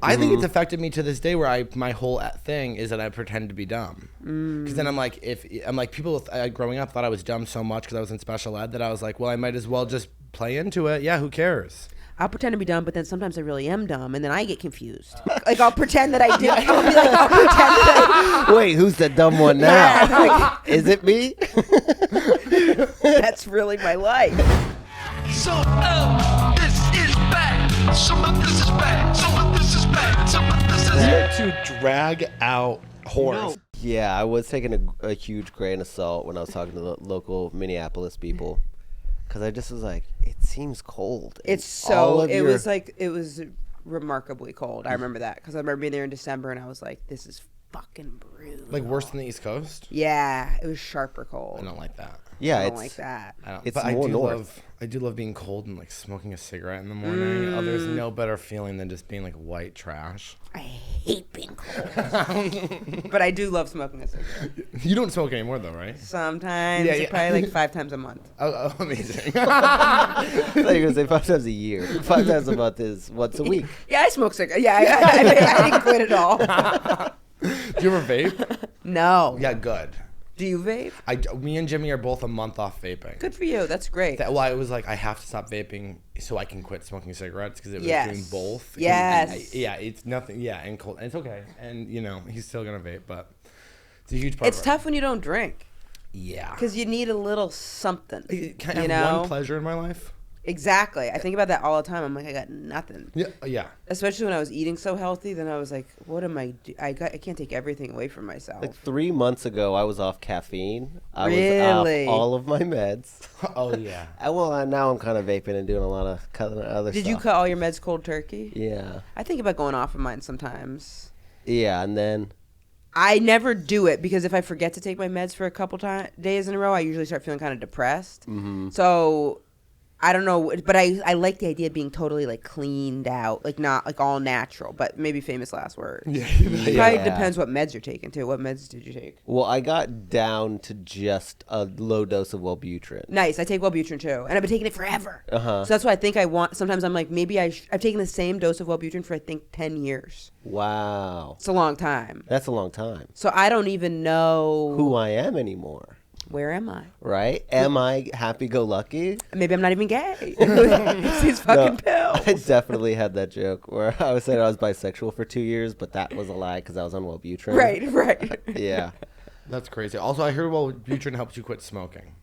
I think it's affected me to this day where my whole thing is that I pretend to be dumb. Because then I'm like, people growing up thought I was dumb so much because I was in special ed that I was like, well, I might as well just play into it. Yeah, who cares? I'll pretend to be dumb, but then sometimes I really am dumb, and then I get confused. Like, I'll pretend that I do. I'll be like, I'll pretend that Wait, who's the dumb one now? Yeah. Is it me? that's really my life. So, this is bad. Some of this is bad. Some of this is bad. Some of this is bad. To drag out whores. Yeah, I was taking a huge grain of salt when I was talking to the local Minneapolis people. Because I just was like, it seems cold. It's so, it was remarkably cold. I remember that because I remember being there in December and I was like, this is fucking brutal. Like worse than the East Coast? Yeah, it was sharper cold. I don't like that. Yeah, I don't like that. It's more north. I do love being cold and like smoking a cigarette in the morning. Oh, there's no better feeling than just being like white trash. I hate being cold. But I do love smoking a cigarette. You don't smoke anymore though, right? Sometimes. Yeah. Probably like 5 times a month. Oh, amazing. I thought you were going to say 5 times a year. 5 times a month is once a week. Yeah, I smoke cigarettes. Yeah, I didn't quit at all. Do you ever vape? No. Yeah, good. Do you vape? Me and Jimmy are both a month off vaping. Good for you. That's great. I was like, I have to stop vaping so I can quit smoking cigarettes because it was doing both. Yes. It's nothing. Yeah, and cold. And it's okay. And, he's still going to vape, but it's a huge part It's tough when you don't drink. Yeah. Because you need a little something. Can I have one pleasure in my life? Exactly. I think about that all the time. I'm like, I got nothing. Yeah. Especially when I was eating so healthy, then I was like, what am I I can't take everything away from myself. Like 3 months ago, I was off caffeine. I Really? was off all of my meds. Oh, yeah. Now I'm kind of vaping and doing a lot of other stuff. Did you cut all your meds cold turkey? Yeah. I think about going off of mine sometimes. Yeah, and then... I never do it because if I forget to take my meds for a couple days in a row, I usually start feeling kind of depressed. Mm-hmm. So... I don't know, but I like the idea of being totally like cleaned out, like not like all natural, but maybe famous last words. Yeah. It probably depends what meds you're taking too. What meds did you take? Well, I got down to just a low dose of Wellbutrin. Nice. I take Wellbutrin too, and I've been taking it forever. Uh-huh. So that's why I think I want. Sometimes I'm like, maybe I've taken the same dose of Wellbutrin for I think 10 years. Wow. It's a long time. That's a long time. So I don't even know who I am anymore. Where am I? Right? Am I happy-go-lucky? Maybe I'm not even gay. It's these fucking pills. I definitely had that joke where I was saying I was bisexual for 2 years, but that was a lie because I was on Wellbutrin. Right. Yeah. That's crazy. Also, I heard Wellbutrin helps you quit smoking.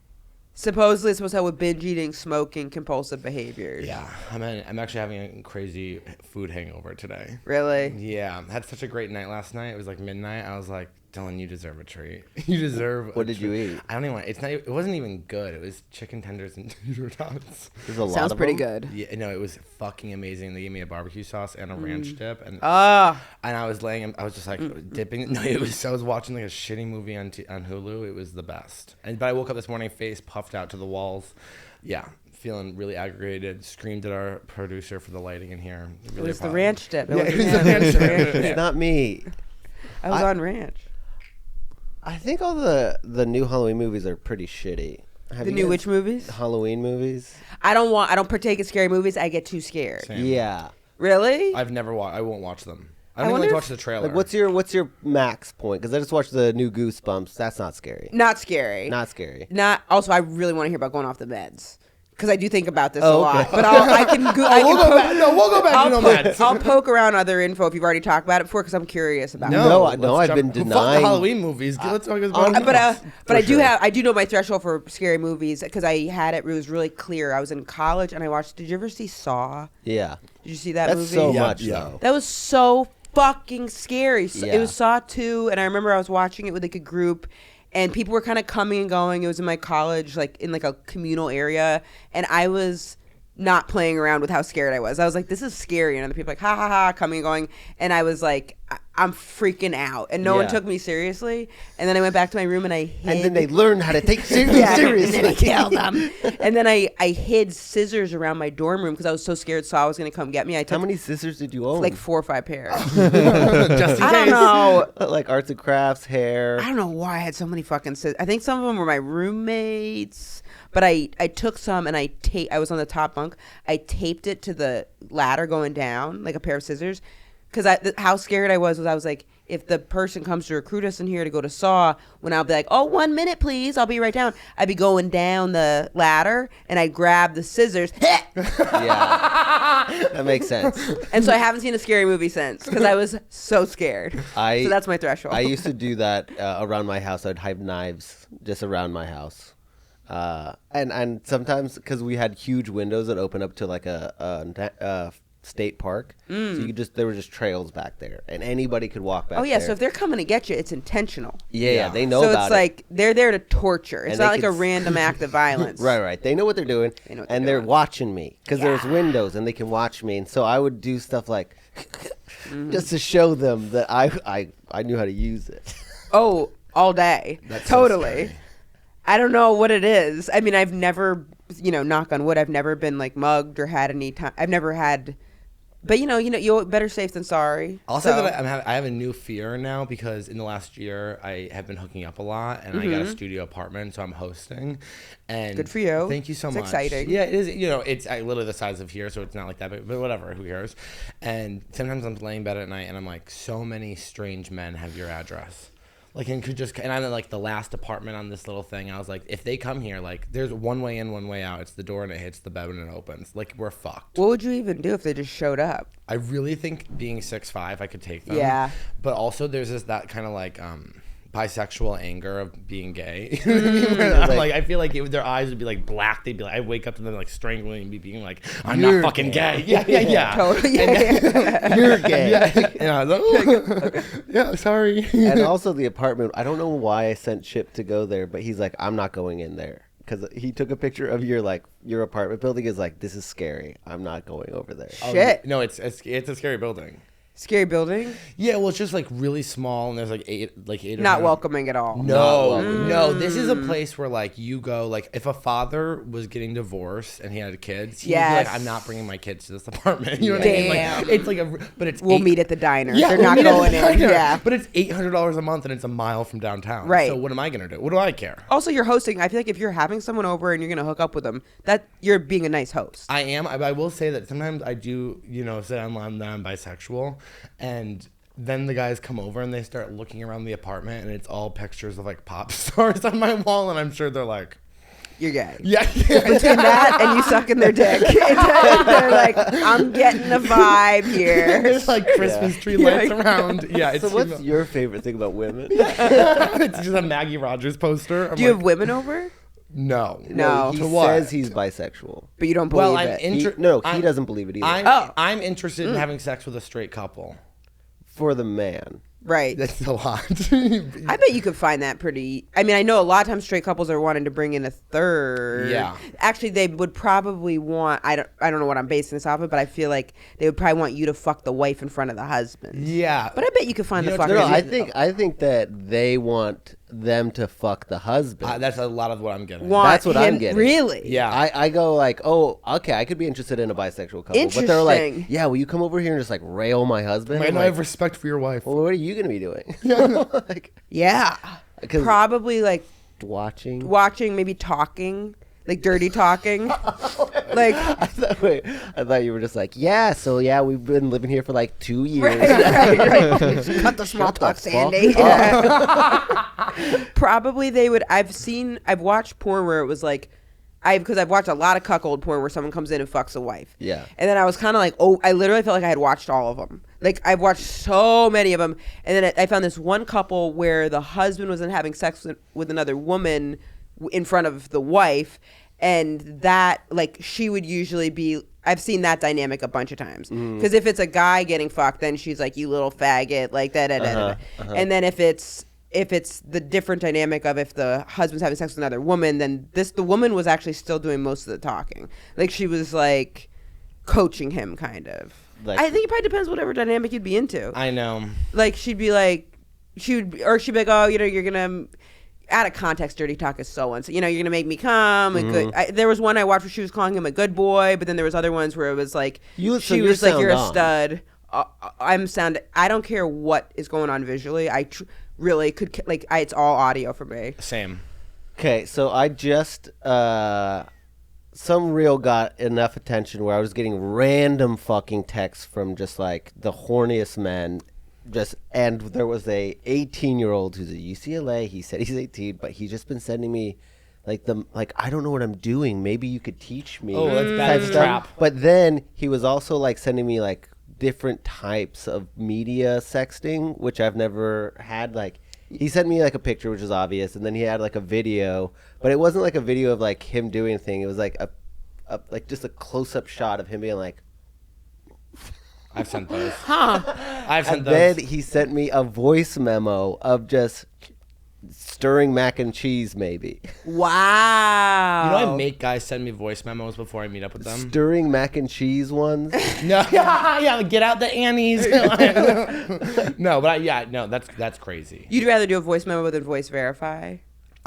Supposedly it's supposed to help with binge eating, smoking, compulsive behaviors. Yeah. I'm actually having a crazy food hangover today. Really? Yeah. I had such a great night last night. It was like midnight. I was like, Dylan, you deserve a treat. You deserve What did you eat? I don't even want it wasn't even good. It was chicken tenders and tater tots. There's a lot Sounds of pretty them? good. Yeah, no, it was fucking amazing. They gave me a barbecue sauce and a ranch dip, and Ah. and I was I was just like dipping. No, I was watching like a shitty movie on Hulu. It was the best. But I woke up this morning, face puffed out to the walls. Yeah, feeling really aggravated. Screamed at our producer for the lighting in here. Really It was the apologize. ranch dip. Yeah, it was the ranch dip. It's not me. I was on ranch. I think all the new Halloween movies are pretty shitty. The new which movies? Halloween movies. I don't partake in scary movies. I get too scared. Same. Yeah. Really? I've never watched. I won't watch them. I I don't even like wonder to if- watch the trailer. Like, what's your max point? Because I just watched the new Goosebumps. That's not scary. Not scary. Not scary. Not. Also, I really want to hear about going off the meds because I do think about this a Oh, lot. okay. But I can. we'll go back. No, we'll go back to no meds. I'll poke around other info if you've already talked about it before because I'm curious about it. No, let's I've been Fuck the denying- Halloween movies. Let's talk about But I do sure. I do know my threshold for scary movies because I had it. It was really clear. I was in college and I watched. Did you ever see Saw? Yeah. Did you see that That's movie? so Yeah, much, yeah. though. That was so fucking scary. So Yeah. It was Saw 2, and I remember I was watching it with like a group, and people were kind of coming and going. It was in my college, like in like a communal area, and I was not playing around with how scared I was. I was like, this is scary. And other people like, ha ha ha, coming and going. And I was like, I'm freaking out. And no one Yeah. took me seriously. And then I went back to my room and I hid. And then they learn how to take things Yeah, seriously. and then I killed them. And then I hid scissors around my dorm room because I was so scared Saw was going to come get me. I How took many scissors did you own? like 4 or 5 pairs. Just in I don't case. know. Like arts and crafts, hair. I don't know why I had so many fucking scissors. I think some of them were my roommates. But I took some and I was on the top bunk. I taped it to the ladder going down, like a pair of scissors. because how scared I was I was like, if the person comes to recruit us in here to go to Saw, when I'll be like, oh, 1 minute, please, I'll be right down. I'd be going down the ladder, and I'd grab the scissors. Yeah, that makes sense. And so I haven't seen a scary movie since because I was so scared. So that's my threshold. I used to do that around my house. I'd hide knives just around my house. And sometimes, because we had huge windows that open up to like a state park, so you could there were just trails back there, and anybody could walk back. Oh yeah, there. so if they're coming to get you, it's intentional. Yeah, they know so about it. So it's like they're there to torture. It's And not they like a can random act of violence. Right. They know what they're doing, they're watching me because there's windows and they can watch me, and so I would do stuff like just to show them that I knew how to use it. Oh, all day. That's totally. So I don't know what it is. I mean, I've never, knock on wood, I've never been like mugged or had any time. I've never had, but you're better safe than sorry. I'll say that I have a new fear now because in the last year I have been hooking up a lot and I got a studio apartment, so I'm hosting. And good for you. Thank you so much. It's exciting. Yeah, it is. It's literally the size of here, so it's not like that, but whatever. Who cares? And sometimes I'm laying in bed at night and I'm like, so many strange men have your address. Like, and I'm in like the last apartment on this little thing. I was like, if they come here, like, there's one way in, one way out. It's the door and it hits the bed when it opens. Like, we're fucked. What would you even do if they just showed up? I really think being 6'5", I could take them. Yeah. But also, there's that kind of like bisexual anger of being gay. You know what I mean? Where I'm like, I feel like their eyes would be like black. They'd be like, I wake up to them like strangling me, being like, I'm not fucking gay. Yeah. Totally. You're gay. And I was like, oh. Yeah, sorry. And also the apartment, I don't know why I sent Chip to go there, but he's like, I'm not going in there. Because he took a picture of your apartment building. Is like, this is scary. I'm not going over there. Shit. No, it's a scary building. Scary building? Yeah, well, it's just like really small, and there's like eight or not nine. welcoming at all. No. This is a place where like you go, like if a father was getting divorced and he had kids, he'd be like, I'm not bringing my kids to this apartment. You know what I mean? Like, it's like but it's we'll meet at the diner. Yeah, they're not going in. Yeah, but it's $800 a month and it's a mile from downtown. Right. So what am I gonna do? What do I care? Also, you're hosting. I feel like if you're having someone over and you're gonna hook up with them, that you're being a nice host. I am. I will say that sometimes I do, say online that I'm bisexual, and then the guys come over and they start looking around the apartment and it's all pictures of like pop stars on my wall, and I'm sure they're like, you're gay. Yeah. Between that and you sucking their dick, they're like, I'm getting a vibe here. There's like Christmas tree lights around. Yeah. It's So what's your favorite thing about women? It's just a Maggie Rogers poster. Do you have women over? No. He To what? says he's bisexual. But you don't believe Well, it. He doesn't believe it either. I'm interested in having sex with a straight couple. For the man. Right. That's a lot. I bet you could find that pretty. I mean, I know a lot of times straight couples are wanting to bring in a third. Yeah. Actually, they would probably want. I don't know what I'm basing this off of, but I feel like they would probably want you to fuck the wife in front of the husband. Yeah. But I bet you could find the fucker. No, I think that they want them to fuck the husband. That's a lot of what I'm getting. That's what I'm getting. Really? Yeah. I go like, oh, okay, I could be interested in a bisexual couple. But they're like, yeah, will you come over here and just like rail my husband? I know I have respect for your wife. Well, what are you going to be doing? Yeah. Probably like watching, maybe talking, like dirty talking. Like I thought you were just like, we've been living here for like 2 years. Right. Cut the small talk, Sandy. Yeah. Probably they would. I've watched porn where it was like, because I've watched a lot of cuckold porn where someone comes in and fucks a wife. Yeah. And then I was kind of like, I literally felt like I had watched all of them. Like I've watched so many of them. And then I found this one couple where the husband wasn't having sex with another woman in front of the wife. And that, like, she would usually be, I've seen that dynamic a bunch of times. Because if it's a guy getting fucked, then she's like, you little faggot, like that. And then if it's the different dynamic of if the husband's having sex with another woman, then the woman was actually still doing most of the talking. Like she was like coaching him kind of. Like, I think it probably depends whatever dynamic you'd be into. I know. Like she'd be like, she'd be like, oh, you're gonna, out of context, dirty talk is so and so. You're gonna make me come. There was one I watched where she was calling him a good boy, but then there was other ones where it was like she was like, you're a stud. I don't care what is going on visually. I really could it's all audio for me. Same. Okay, so I just some reel got enough attention where I was getting random fucking texts from just like the horniest men. And there was a 18-year-old who's at UCLA. He said he's 18, but he's just been sending me like I don't know what I'm doing. Maybe you could teach me. Oh, that's bad as a trap. But then he was also like sending me like different types of media sexting, which I've never had. Like he sent me like a picture, which is obvious, and then he had like a video, but it wasn't like a video of like him doing a thing. It was like a like just a close-up shot of him being like. I've sent those. Huh. And then he sent me a voice memo of just stirring mac and cheese, maybe. Wow. You know, I make guys send me voice memos before I meet up with them. Stirring mac and cheese ones? No, yeah, get out the Annies. No, but that's crazy. You'd rather do a voice memo than voice verify?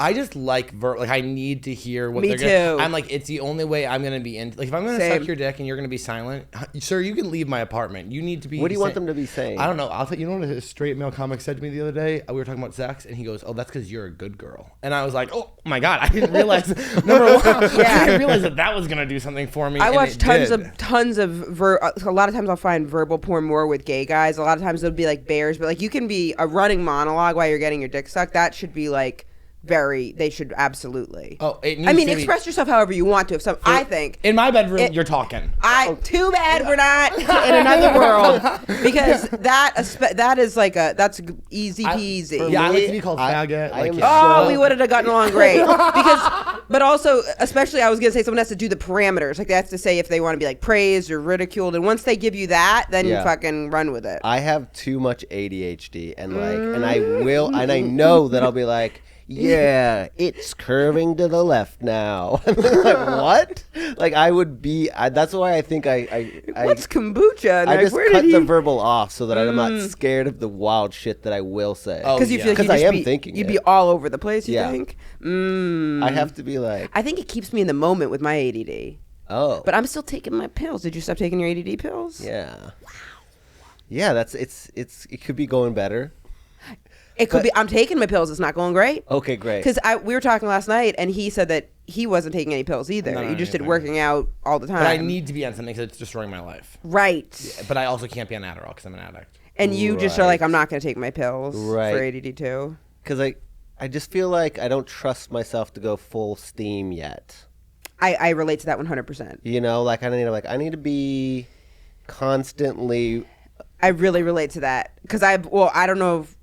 I just like I need to hear what Me they're too. I'm like, it's the only way I'm gonna be in. Like, if I'm gonna Same. suck your dick and you're gonna be silent, sir, you can leave my apartment. You need to be. What do you want them to be saying? I don't know. I'll tell you know what a straight male comic said to me the other day. We were talking about sex, and he goes, "Oh, that's because you're a good girl." And I was like, "Oh my god, I didn't realize." Number one, I didn't realize that was gonna do something for me. I and watch it tons did. of a lot of times I'll find verbal porn more with gay guys. A lot of times it'll be like bears, but like you can be a running monologue while you're getting your dick sucked. That should be like they should absolutely. Oh, it needs I mean, to be- express yourself however you want to. If I think in my bedroom, you're talking. Too bad we're not in another world because that is like that's easy peasy. Yeah, I like to be called I faggot. am Oh, we would have gotten along great. But also, especially, I was gonna say someone has to do the parameters. Like they have to say if they want to be like praised or ridiculed. And once they give you that, then you fucking run with it. I have too much ADHD, and and I know that I'll be like, yeah, it's curving to the left now. Like, what? Like I would be. That's why I think What's kombucha? And I like, just where cut did the he? verbal off so that I'm not scared of the wild shit that I will say. Oh, Because you feel like Because you'd I just am thinking you'd it. be all over the place. You Yeah. think? I have to be like, I think it keeps me in the moment with my ADD. oh, But I'm still taking my pills. Did you stop taking your ADD pills? yeah. Wow. Yeah, it could be going better. It could be. I'm taking my pills. It's not going great. Okay, great. Because we were talking last night, and he said that he wasn't taking any pills either. Not You just did anything. working out all the time. But I need to be on something because it's destroying my life. Right. But I also can't be on Adderall because I'm an addict. And you just are Right. like, I'm not going to take my pills Right. for ADD too. Because I just feel like I don't trust myself to go full steam yet. I relate to that 100%. You know, like I need to be constantly. I really relate to that because I don't know if,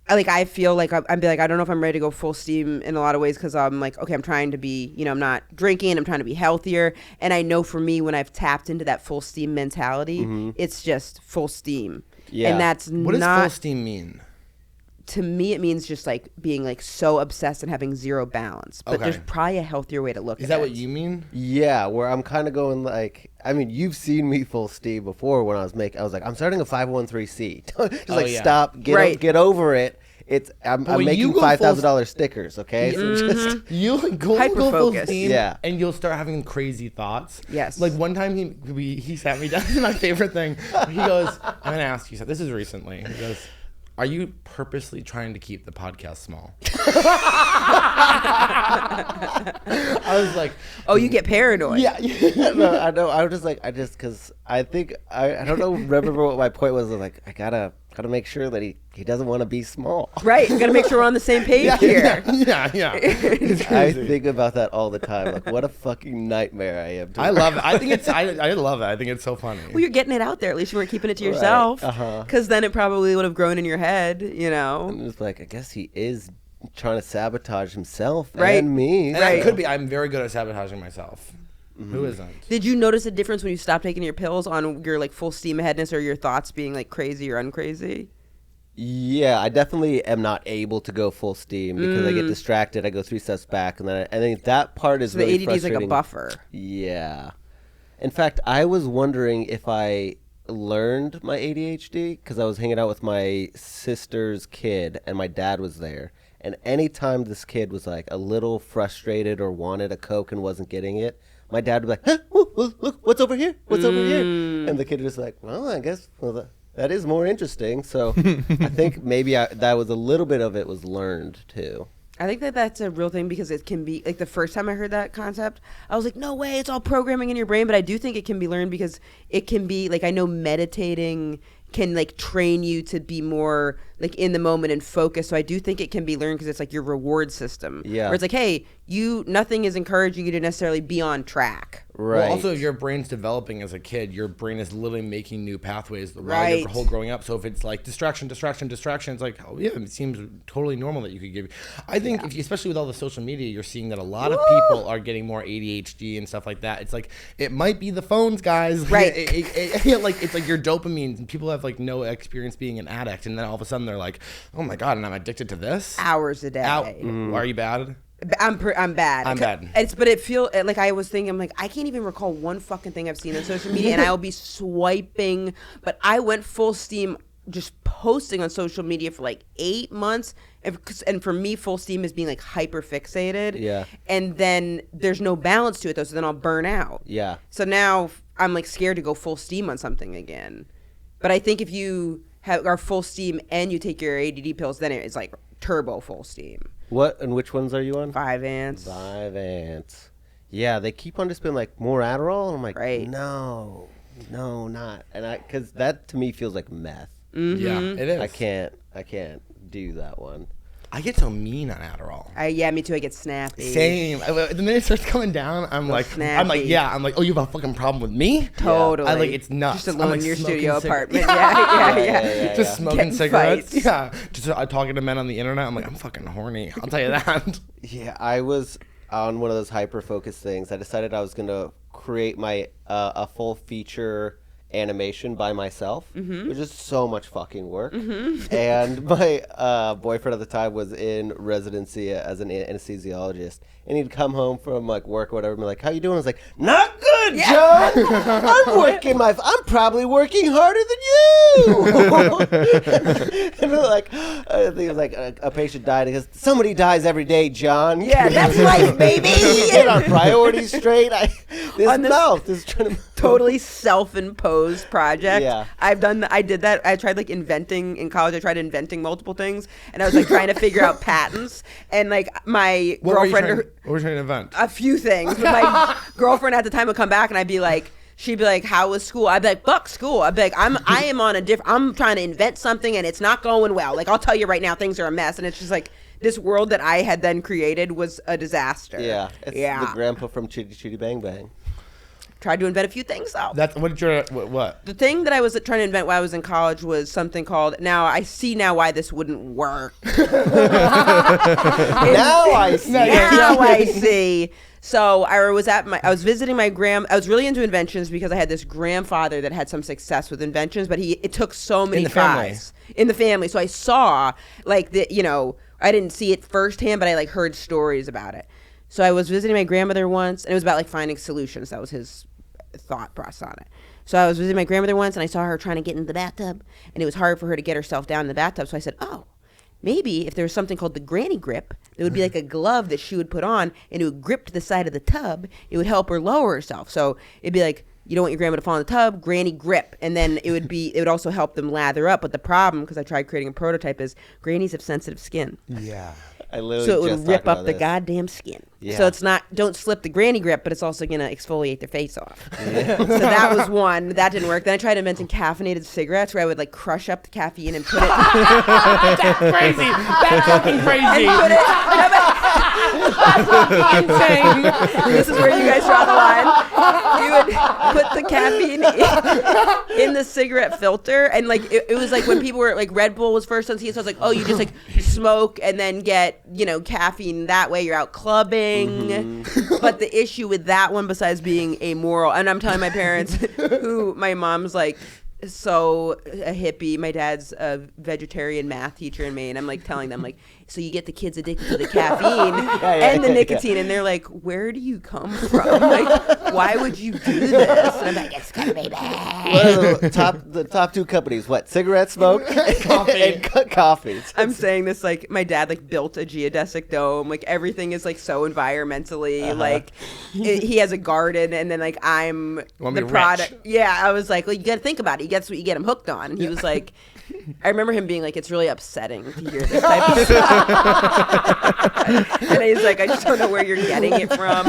I feel like I'd be like, I don't know if I'm ready to go full steam in a lot of ways because I'm like, okay, I'm trying to be, I'm not drinking, I'm trying to be healthier. And I know for me, when I've tapped into that full steam mentality, it's just full steam. Yeah. And that's What does not, full steam mean? to me, it means just like being like so obsessed and having zero balance. But Okay. there's probably a healthier way to look at it. Is that what you mean? Yeah, where I'm kind of going like, I mean, you've seen me full steam before when I was like, I'm starting a 501(c)(3). Just like, yeah. stop, get over it. I'm when making you go $5,000 stickers, okay? So just You go full Hyper-focus. steam, Yeah. and you'll start having crazy thoughts. Yes. Like one time he sat me down. This is my favorite thing. He goes, "I'm gonna ask you something." This is recently. He goes, "Are you purposely trying to keep the podcast small?" I was like, Oh, you get paranoid. "Yeah." no, I know. I was just like, because I think I don't know. Remember what my point was? Like, I gotta make sure that he doesn't want to be small. Right. You got to make sure we're on the same page here. Yeah. It's I crazy. think about that all the time. Like, what a fucking nightmare I am. I love it. I think it's. I love it. I think it's so funny. Well, you're getting it out there. At least you weren't keeping it to yourself. uh-huh. Because then it probably would have grown in your head, And it's like, I guess he is trying to sabotage himself Right. and me. And it could be. I'm very good at sabotaging myself. Who isn't? Did you notice a difference when you stopped taking your pills on your like full steam aheadness or your thoughts being like crazy or uncrazy? Yeah, I definitely am not able to go full steam because I get distracted. I go 3 steps back, and then I think that part is So really the ADD is like a frustrating. buffer. Yeah. In fact, I was wondering if I learned my ADHD because I was hanging out with my sister's kid, and my dad was there. And anytime this kid was like a little frustrated or wanted a Coke and wasn't getting it, my dad would be like, huh, look, what's over here? What's over here? And the kid was like, well, I guess that is more interesting. So I think maybe that was a little bit of it was learned too. I think that that's a real thing because it can be like the first time I heard that concept, I was like, no way, it's all programming in your brain. But I do think it can be learned because it can be like, I know meditating can like train you to be more like in the moment and focus. So I do think it can be learned because it's like your reward system. Yeah. Where it's like, hey, nothing is encouraging you to necessarily be on track. Right. Well, also, if your brain's developing as a kid, your brain is literally making new pathways while you're whole growing up. So if it's like distraction, it's like, oh yeah, it seems totally normal that you could give. I think, if you, especially with all the social media, you're seeing that a lot of people are getting more ADHD and stuff like that. It's like it might be the phones, guys. Right. Like it's like your dopamine. And people have like no experience being an addict, and then all of a sudden they're like, oh my god, and I'm addicted to this. Hours a day. Are you bad? I'm bad. I'm bad. But it feel like I was thinking, I'm like, I can't even recall one fucking thing I've seen on social media, and I'll be swiping. But I went full steam just posting on social media for like 8 months, and for me, full steam is being like hyper fixated. Yeah. And then there's no balance to it though, so then I'll burn out. Yeah. So now I'm like scared to go full steam on something again. But I think if you are full steam and you take your ADD pills, then it's like turbo full steam. What and which ones are you on? 5-ants. 5-ants. Yeah, they keep on just being like more Adderall. And I'm like, Right. no, not. And because that to me feels like meth. Mm-hmm. Yeah, it is. I can't do that one. I get so mean on Adderall. Yeah, me too. I get snappy. Same. The minute it starts coming down, I'm like, oh, you have a fucking problem with me? Totally. I like, it's nuts. Just alone I'm, like, in your smoking studio cigarettes. apartment. Yeah. Just smoking Getting cigarettes. fights. Yeah. Just talking to men on the internet. I'm like, I'm fucking horny. I'll tell you that. Yeah, I was on one of those hyper-focused things. I decided I was going to create my a full feature animation by myself, which is so much fucking work. And my boyfriend at the time was in residency as an anesthesiologist, and he'd come home from like work or whatever and be like, how you doing? I was like, not good, John. I'm probably working harder than you. And like, I think it was like a patient died. He goes, somebody dies every day, John. Yeah, that's life, baby. Get our priorities straight. This mouth is trying to totally self-imposed project. Yeah. I did that. I tried like inventing in college. I tried inventing multiple things, and I was like trying to figure out patents. And like my girlfriend, what were you trying to invent? a few things. But my girlfriend at the time would come back, and I'd be like, she'd be like, how was school? I'd be like, fuck school. I'd be like, I'm trying to invent something, and it's not going well. Like, I'll tell you right now, things are a mess. And it's just like, this world that I had then created was a disaster. Yeah. It's the grandpa from Chitty Chitty Bang Bang. Tried to invent a few things though. That's what? The thing that I was trying to invent while I was in college was something called, now I see now why this wouldn't work. Now I see. Now I see. So I was visiting my I was really into inventions because I had this grandfather that had some success with inventions, but it took so many tries in the family. So I saw like I didn't see it firsthand, but I like heard stories about it. So I was visiting my grandmother once, and it was about like finding solutions. That was his thought process on it. So I was visiting my grandmother once, and I saw her trying to get in the bathtub, and it was hard for her to get herself down in the bathtub. So I said, oh, maybe if there was something called the granny grip, it would be like a glove that she would put on, and it would grip to the side of the tub. It would help her lower herself. So it'd be like, you don't want your grandma to fall in the tub, granny grip. And then it would also help them lather up. But the problem, because I tried creating a prototype, is grannies have sensitive skin. Yeah. So it would rip up the goddamn skin. Yeah. So it's not, don't slip the granny grip, but it's also going to exfoliate their face off. Yeah. So that was one. That didn't work. Then I tried inventing caffeinated cigarettes where I would like crush up the caffeine and put it. That's crazy. That's fucking crazy. That's fucking insane. This is where you guys draw the line. You would put the caffeine in the cigarette filter. And like, it was like when people were like, Red Bull was first on scene. So I was like, oh, you just like smoke and then get, caffeine that way. You're out clubbing. But the issue with that one, besides being amoral, and I'm telling my parents, who my mom's like so a hippie, my dad's a vegetarian math teacher in Maine. I'm like telling them like, so you get the kids addicted to the caffeine and the nicotine, and they're like, where do you come from? Like, why would you do this? And I'm like, it's gonna be bad. The top two companies, what? Cigarette smoke and coffee. I'm saying this like my dad like built a geodesic dome. Like everything is like so environmentally like he has a garden, and then like I'm the product. Yeah, I was like, well, you got to think about it. You get what you get him hooked on. And he was like, I remember him being like, it's really upsetting to hear this type of stuff. And he's like, I just don't know where you're getting it from.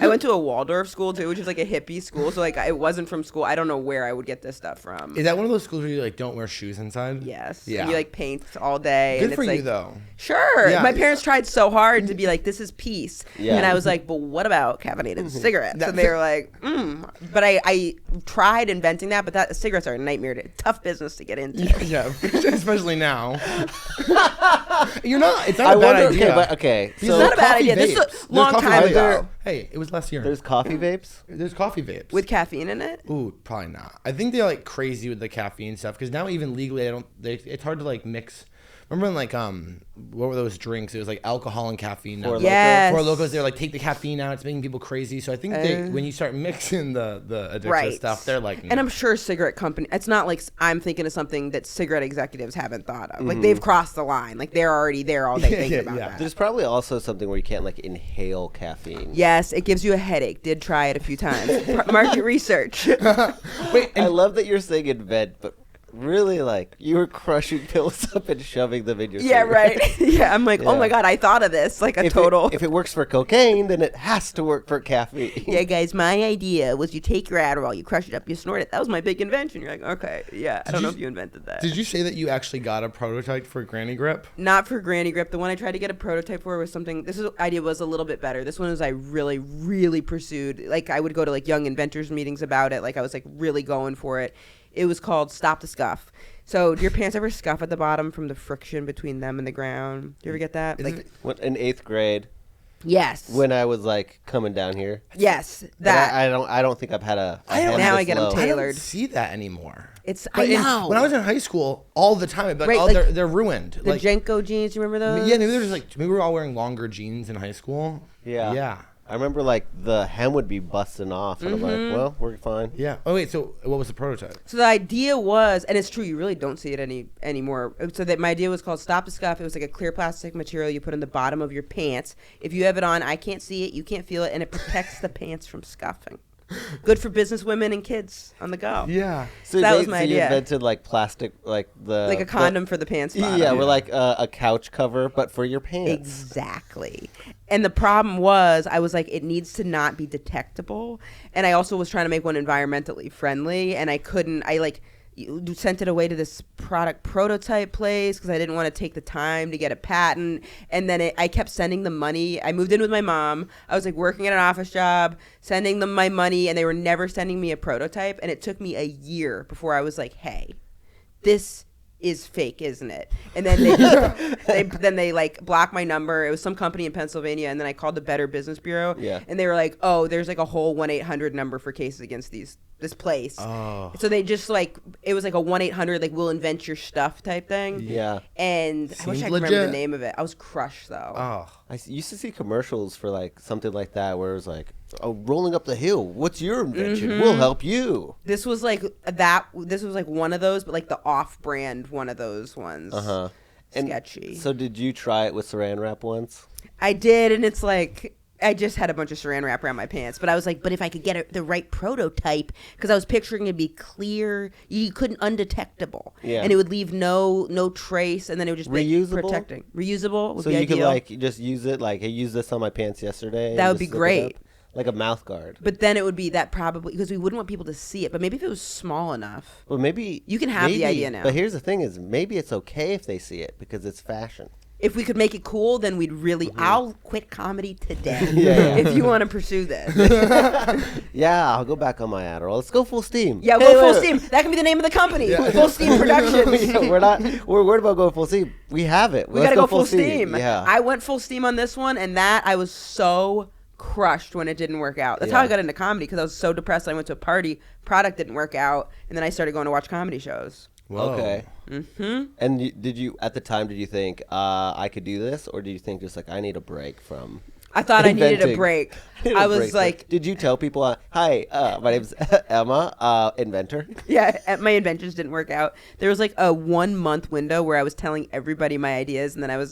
I went to a Waldorf school too, which is like a hippie school. So like it wasn't from school. I don't know where I would get this stuff from. Is that one of those schools where you like don't wear shoes inside? Yes. Yeah. And you like paint all day. Good and for it's you like, though. Sure. Yeah. My parents tried so hard to be like, this is peace. Yeah. And I was like, but what about caffeinated cigarettes? And they were like, But I tried inventing that, but cigarettes are a nightmare. Tough business to get into. Yeah, especially now. You're not. It's not a bad idea. Okay. It's not a bad coffee idea. This is vapes. a long There's time coffee ago. vapes. Hey, it was last year. There's coffee vapes. There's coffee vapes. With caffeine in it? Ooh, probably not. I think they're like crazy with the caffeine stuff because now even legally, it's hard to like mix. Remember when like what were those drinks? It was like alcohol and caffeine. Four Yes. Four Locos. They're like take the caffeine out. It's making people crazy. So I think when you start mixing the addictive Right. stuff, they're like. And I'm sure cigarette company. It's not like I'm thinking of something that cigarette executives haven't thought of. Like they've crossed the line. Like they're already there all day thinking about that. There's probably also something where you can't like inhale caffeine. Yes, it gives you a headache. Did try it a few times. Market research. Wait, I love that you're saying invent, but really like you were crushing pills up and shoving them in your Yeah, cigarette. right. Yeah, I'm like, oh Yeah. my God, I thought of this. Like a If total. If it works for cocaine, then it has to work for caffeine. Yeah, guys, my idea was you take your Adderall, you crush it up, you snort it. That was my big invention. You're like, okay, yeah. I don't know if you invented that. Did you say that you actually got a prototype for Granny Grip? Not for Granny Grip. The one I tried to get a prototype for was something. Idea was a little bit better. This one was I really, really pursued. Like I would go to like young inventors meetings about it. Like I was like really going for it. It was called Stop the Scuff. So do your pants ever scuff at the bottom from the friction between them and the ground? Do you ever get that? Like, In 8th grade, yes. when I was like coming down here, Yes. but That. I don't think I've had a. Now I get them I don't tailored. see that anymore. It's. But I know. when I was in high school, all the time, I'd be like, Right, oh, like they're ruined. the Like, Jenko jeans, you remember those? yeah, maybe they're just like maybe we were all wearing longer jeans in high school. Yeah. Yeah. I remember like the hem would be busting off, and I'm like, well, we're fine. Yeah. Oh wait. So what was the prototype? So the idea was, and it's true, you really don't see it anymore. So that my idea was called Stop the Scuff. It was like a clear plastic material you put in the bottom of your pants. If you have it on, I can't see it, you can't feel it, and it protects the pants from scuffing. Good for business women and kids on the go. Yeah. So That was my you idea. invented like plastic, like Like a condom for the pants bottom. Yeah, we're like a couch cover, but for your pants. Exactly. And the problem was, I was like, it needs to not be detectable. And I also was trying to make one environmentally friendly, and I couldn't. I like sent it away to this product prototype place because I didn't want to take the time to get a patent. And then I kept sending them money. I moved in with my mom. I was like working at an office job, sending them my money, and they were never sending me a prototype. And it took me a year before I was like, hey, this is fake, isn't it? And then they like blocked my number. It was some company in Pennsylvania, and then I called the Better Business Bureau. Yeah. And they were like, oh, there's like a whole 1-800 number for cases against this place. Oh. So they just like, it was like a 1-800 like we'll invent your stuff type thing. Yeah. And I wish I Seems could remember the legit. name of it. I was crushed though. Oh. I used to see commercials for like something like that where it was like, oh, rolling up the hill. What's your invention? We'll help you. This was like that. This was like one of those, but like the off-brand one of those ones. Uh-huh. And Sketchy. So did you try it with saran wrap once? I did, and it's like I just had a bunch of saran wrap around my pants. But I was like, but if I could get the right prototype, because I was picturing it to be clear, you couldn't undetectable, Yeah. and it would leave no trace, and then it would just be Reusable? protecting. Reusable would So be you ideal. could like just use it like, hey, use this on my pants yesterday. That and would be just zip it great. up. Like a mouth guard. But then it would be that probably because we wouldn't want people to see it. But maybe if it was small enough. Well, maybe You can have the idea now. But here's the thing: is maybe it's okay if they see it because it's fashion. If we could make it cool, then we'd really. I'll quit comedy today Yeah. if you want to pursue this. Yeah, I'll go back on my Adderall. Let's go full steam. Yeah, Hey, go full wait, steam. That can be the name of the company. Full Steam Productions. Yeah, we're worried about going full steam. We have it. We gotta go full steam. Yeah. I went full steam on this one, and that I was so crushed when it didn't work out. That's how Yeah. I got into comedy because I was so depressed. I went to a party, product didn't work out, and then I started going to watch comedy shows. Whoa. Okay. And did you at the time? Did you think I could do this, or did you think just like I need a break from? I thought I needed a Inventing. break. Need a I was break. like, Did you tell people? Hi, my name's Emma, inventor. yeah, my inventions didn't work out. There was like a 1 month window where I was telling everybody my ideas, and then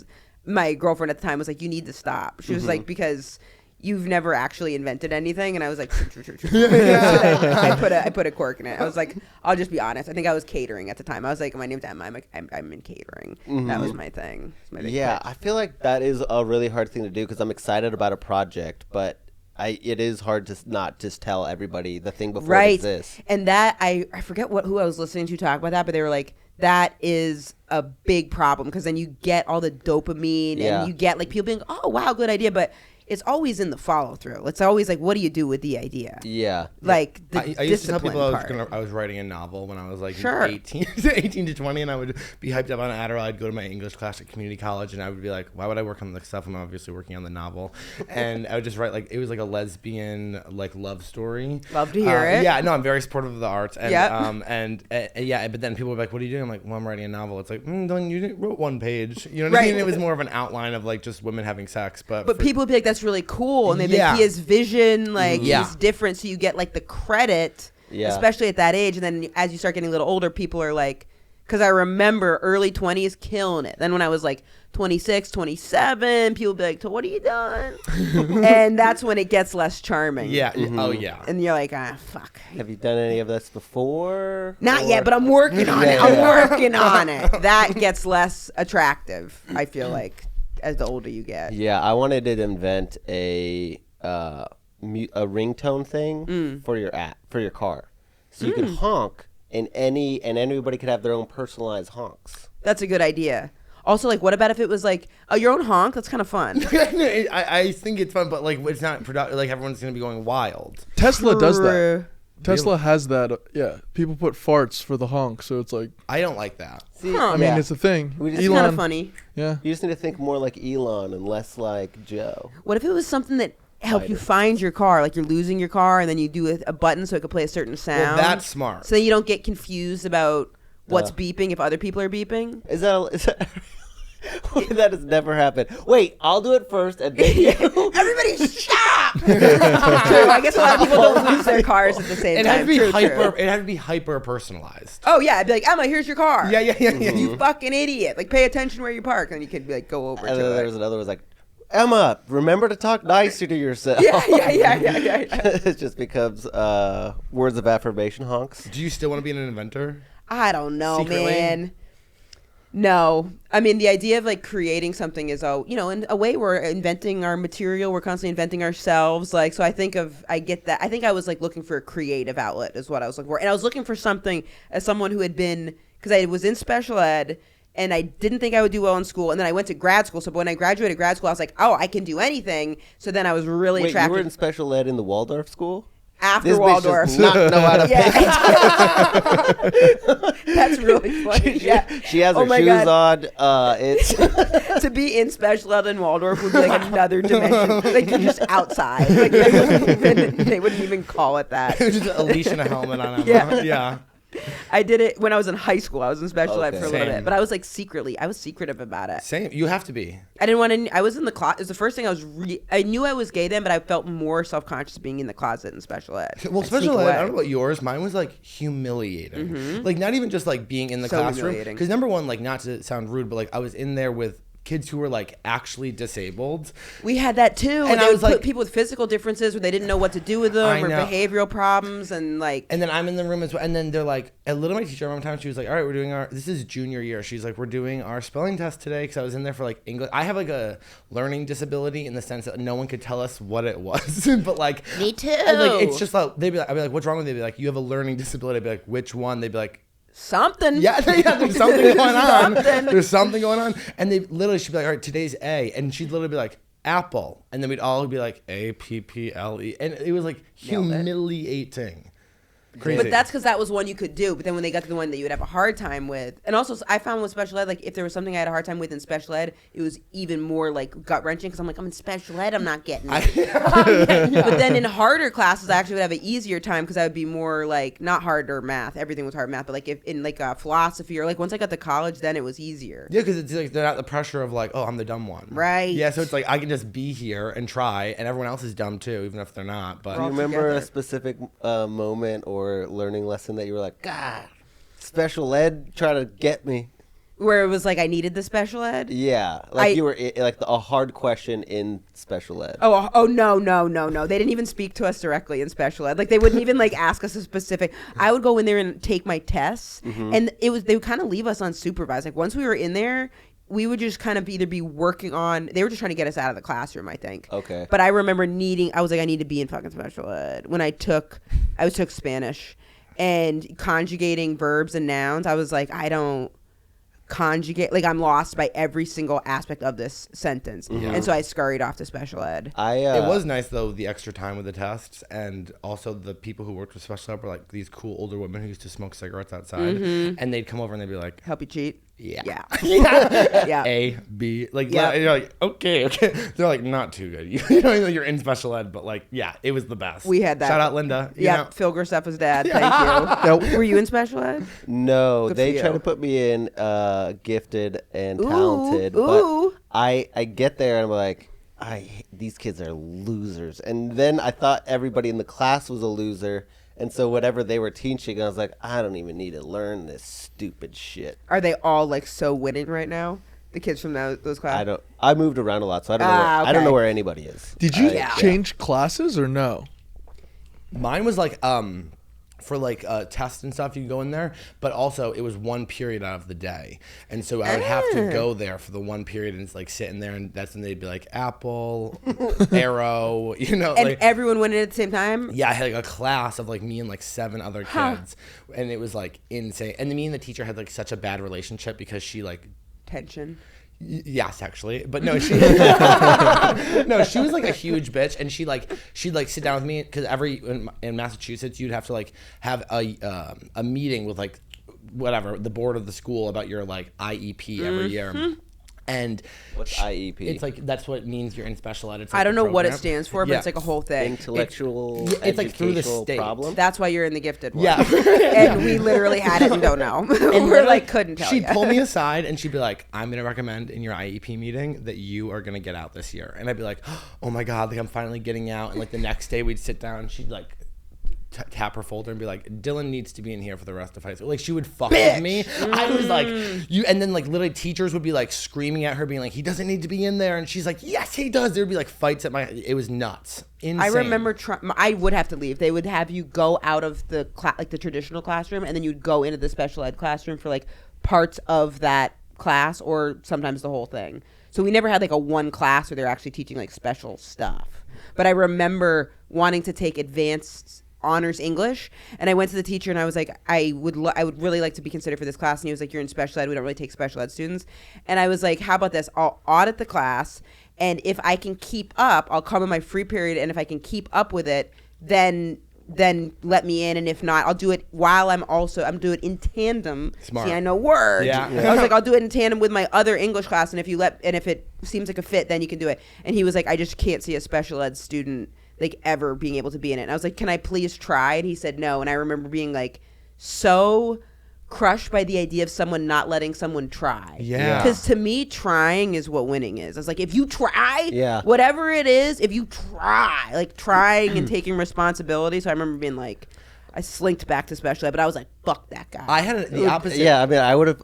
my girlfriend at the time was like, you need to stop. She was like, because you've never actually invented anything. And I was like, true. So then I put a cork in it. I was like, I'll just be honest. I think I was catering at the time. I was like, my name's Emma. I'm in catering. That was my thing. My big pitch. I feel like that is a really hard thing to do because I'm excited about a project, but it is hard to not just tell everybody the thing before it exists. And that I forget who I was listening to talk about that, but they were like, that is a big problem because then you get all the dopamine and you get like people being, oh wow, good idea, but it's always in the follow through. It's always like, what do you do with the idea? Yeah. Like the I used to tell discipline people part. I was writing a novel when I was like 18 to 20, and I would be hyped up on Adderall. I'd go to my English class at community college, and I would be like, why would I work on the stuff? I'm obviously working on the novel. And I would just write, like, it was like a lesbian, like, love story. Love to hear it. Yeah, no, I'm very supportive of the arts. And, Yep. but then people were like, what are you doing? I'm like, well, I'm writing a novel. It's like, then you wrote one page. You know what I mean? It was more of an outline of, like, just women having sex. But people would be like, that's really cool. And they'd be like, he has vision, like, he's different. So you get, like, the credit, especially at that age. And then as you start getting a little older, people are like, because I remember early 20s killing it. Then when I was like 26, 27, people would be like, so what are you doing? And that's when it gets less charming. Yeah. Oh, yeah. And you're like, fuck. Have you done any of this before? Not yet, but I'm working on it. I'm working on it. That gets less attractive, I feel like, as the older you get. Yeah, I wanted to invent a ringtone thing for your car, so you can honk, and anybody could have their own personalized honks. That's a good idea. Also, like, what about if it was like your own honk? That's kind of fun. I think it's fun, but like it's not productive. Like everyone's gonna be going wild. Tesla does that. Tesla has that. People put farts for the honk, so it's like I don't like that. See, Huh. I mean, it's a thing. It's kind of funny. Yeah. You just need to think more like Elon and less like Joe. What if it was something that helped you find your car? Like you're losing your car, and then you do a button so it could play a certain sound. Well, that's smart. So then you don't get confused about what's beeping if other people are beeping. Is that that has never happened. Wait, I'll do it first, and then you. Everybody stop! True. I guess a lot of people don't lose their cars at the same It time. had to be True. It had to be hyper personalized. Oh yeah, I'd be like, Emma, here's your car. Yeah. You fucking idiot! Like, pay attention where you park, and then you could be like, go over And to then it. there was another one was like, Emma, remember to talk nicer to yourself. Yeah. It just becomes words of affirmation honks. Do you still want to be an inventor? I don't know, Secretly? man. No, I mean the idea of like creating something is in a way we're inventing our material. We're constantly inventing ourselves. Like, so I get that. I think I was like looking for a creative outlet is what I was looking for, and I was looking for something as someone who had been, because I was in special ed. And I didn't think I would do well in school. And then I went to grad school. So when I graduated grad school, I was like, oh, I can do anything. So then I was really Wait, attracted. you were in special ed in the Waldorf school? After This Waldorf. bitch does not know how to pay. That's really funny. She has her my shoes God. on. It's To be in special ed in Waldorf would be like another dimension. Like you're just outside. Like they wouldn't even call it that. It was just Alicia in a helmet on. Yeah. I did it when I was in high school. I was in special ed Okay. for a little Same. bit, but I was like I was secretive about it. Same. You have to be. I didn't want to. I was in the closet. It was the first thing I knew I was gay then, but I felt more self-conscious being in the closet in special ed. Well, I'd special sneak ed, away. I don't know about yours. Mine was like humiliating. Like not even just like being in the So classroom. humiliating. Because number one, like not to sound rude, but like I was in there with kids who were like actually disabled. We had that too. And they I would was put like- people with physical differences where they didn't know what to do with them, I or know. behavioral problems, and like. And then I'm in the room as well. And then they're like, I literally, my teacher one time, she was like, all right, we're doing this is junior year. She's like, we're doing our spelling test today. Cause I was in there for like English. I have like a learning disability in the sense that no one could tell us what it was. But like, Me too. and like, it's just like, I'd be like, what's wrong with you? They'd be like, you have a learning disability. I'd be like, which one? They'd be like, Something. yeah, there's something going on. Something. There's something going on. And they literally, she'd be like, all right, today's A. And she'd literally be like, apple. And then we'd all be like, APPLE. And it was like Nailed it. humiliating. Crazy. But that's because that was one you could do. But then when they got to the one that you would have a hard time with, and also I found with special ed, like if there was something I had a hard time with in special ed, it was even more like gut wrenching because I'm like, I'm in special ed, I'm not getting it. But then in harder classes, I actually would have an easier time because I would be more like not harder math. Everything was hard math, but like if in like philosophy or like once I got to college, then it was easier. Yeah, because it's like they're not the pressure of like, oh, I'm the dumb one. Right. Yeah, so it's like I can just be here and try, and everyone else is dumb too, even if they're not. But Do you all remember together. a specific moment or learning lesson that you were like, God, special ed trying to get me? Where it was like I needed the special ed. Yeah, like you were like a hard question in special ed. Oh no. They didn't even speak to us directly in special ed. Like they wouldn't even like ask us a specific. I would go in there and take my tests, and they would kind of leave us unsupervised. Like once we were in there, we would just kind of either be working on. They were just trying to get us out of the classroom, I think. Okay. But I remember I was like, I need to be in fucking special ed when I took Spanish, and conjugating verbs and nouns. I was like, I don't conjugate, like I'm lost by every single aspect of this sentence, and so I scurried off to special ed. It was nice though, the extra time with the tests, and also the people who worked with special ed were like these cool older women who used to smoke cigarettes outside, and they'd come over and they'd be like, help you cheat. Yeah. Yeah. A, B, like, Yeah. you're like, okay. They're like, not too good. You know, you're in special ed, but like, yeah, it was the best. We had that. Shout out Linda. You Yeah, know? Phil Grossefa's dad. Thank you. Were you in special ed? No, Good they for try you. to put me in gifted and Ooh, talented, ooh. but I get there and I'm like, these kids are losers. And then I thought everybody in the class was a loser. And so whatever they were teaching, I was like, I don't even need to learn this stupid shit. Are they all like so winning right now? The kids from those classes? I moved around a lot, so I don't know. I don't know where anybody is. Did you change classes or no? Mine was like, for like tests and stuff, you can go in there, but also it was one period out of the day, and so I would have to go there for the one period and it's like sitting there, and that's when they'd be like apple, arrow, you know, And like, everyone went in at the same time? yeah, I had like a class of like me and like 7 other kids, and it was like insane. And me and the teacher had like such a bad relationship because she like Tension. Yes, actually, but no, she no, she was like a huge bitch, and she'd like sit down with me because in Massachusetts you'd have to like have a meeting with like whatever the board of the school about your like IEP every year. And what's IEP? It's like that's what it means you're in special ed. It's like I don't know what it program. stands for, but Yeah. it's like a whole thing. Intellectual, it's like through the educational state. problem. That's why you're in the gifted one. Yeah. And we literally had it and don't know. And We're like, couldn't tell She'd you. pull me aside and she'd be like, I'm going to recommend in your IEP meeting that you are going to get out this year. And I'd be like, oh my God, like I'm finally getting out. And like the next day we'd sit down and she'd like tap her folder and be like, Dylan needs to be in here for the rest of high school. Like she would fuck with me. I was like, and then like literally teachers would be like screaming at her being like, he doesn't need to be in there. And she's like, yes, he does. There would be like fights at it was nuts. Insane. I remember I would have to leave. They would have you go out of the like the traditional classroom, and then you'd go into the special ed classroom for like parts of that class or sometimes the whole thing. So we never had like a one class where they're actually teaching like special stuff. But I remember wanting to take advanced honors English, and I went to the teacher and I was like, I would really like to be considered for this class, and he was like, you're in special ed, we don't really take special ed students. And I was like, how about this, I'll audit the class, and if I can keep up, I'll come in my free period, and if I can keep up with it, then let me in, and if not, I'll do it while I'm doing it in tandem. Smart. See, I know words. Yeah. I was like, I'll do it in tandem with my other English class, and if it seems like a fit, then you can do it. And he was like, I just can't see a special ed student like ever being able to be in it. And I was like, can I please try? And he said no. And I remember being like so crushed by the idea of someone not letting someone try. Yeah. Because to me, trying is what winning is. I was like, if you try, Yeah. whatever it is, if you try, like trying and taking responsibility. So I remember being like, I slinked back to special ed, but I was like, fuck that guy. I had the opposite. Yeah, I mean, I would have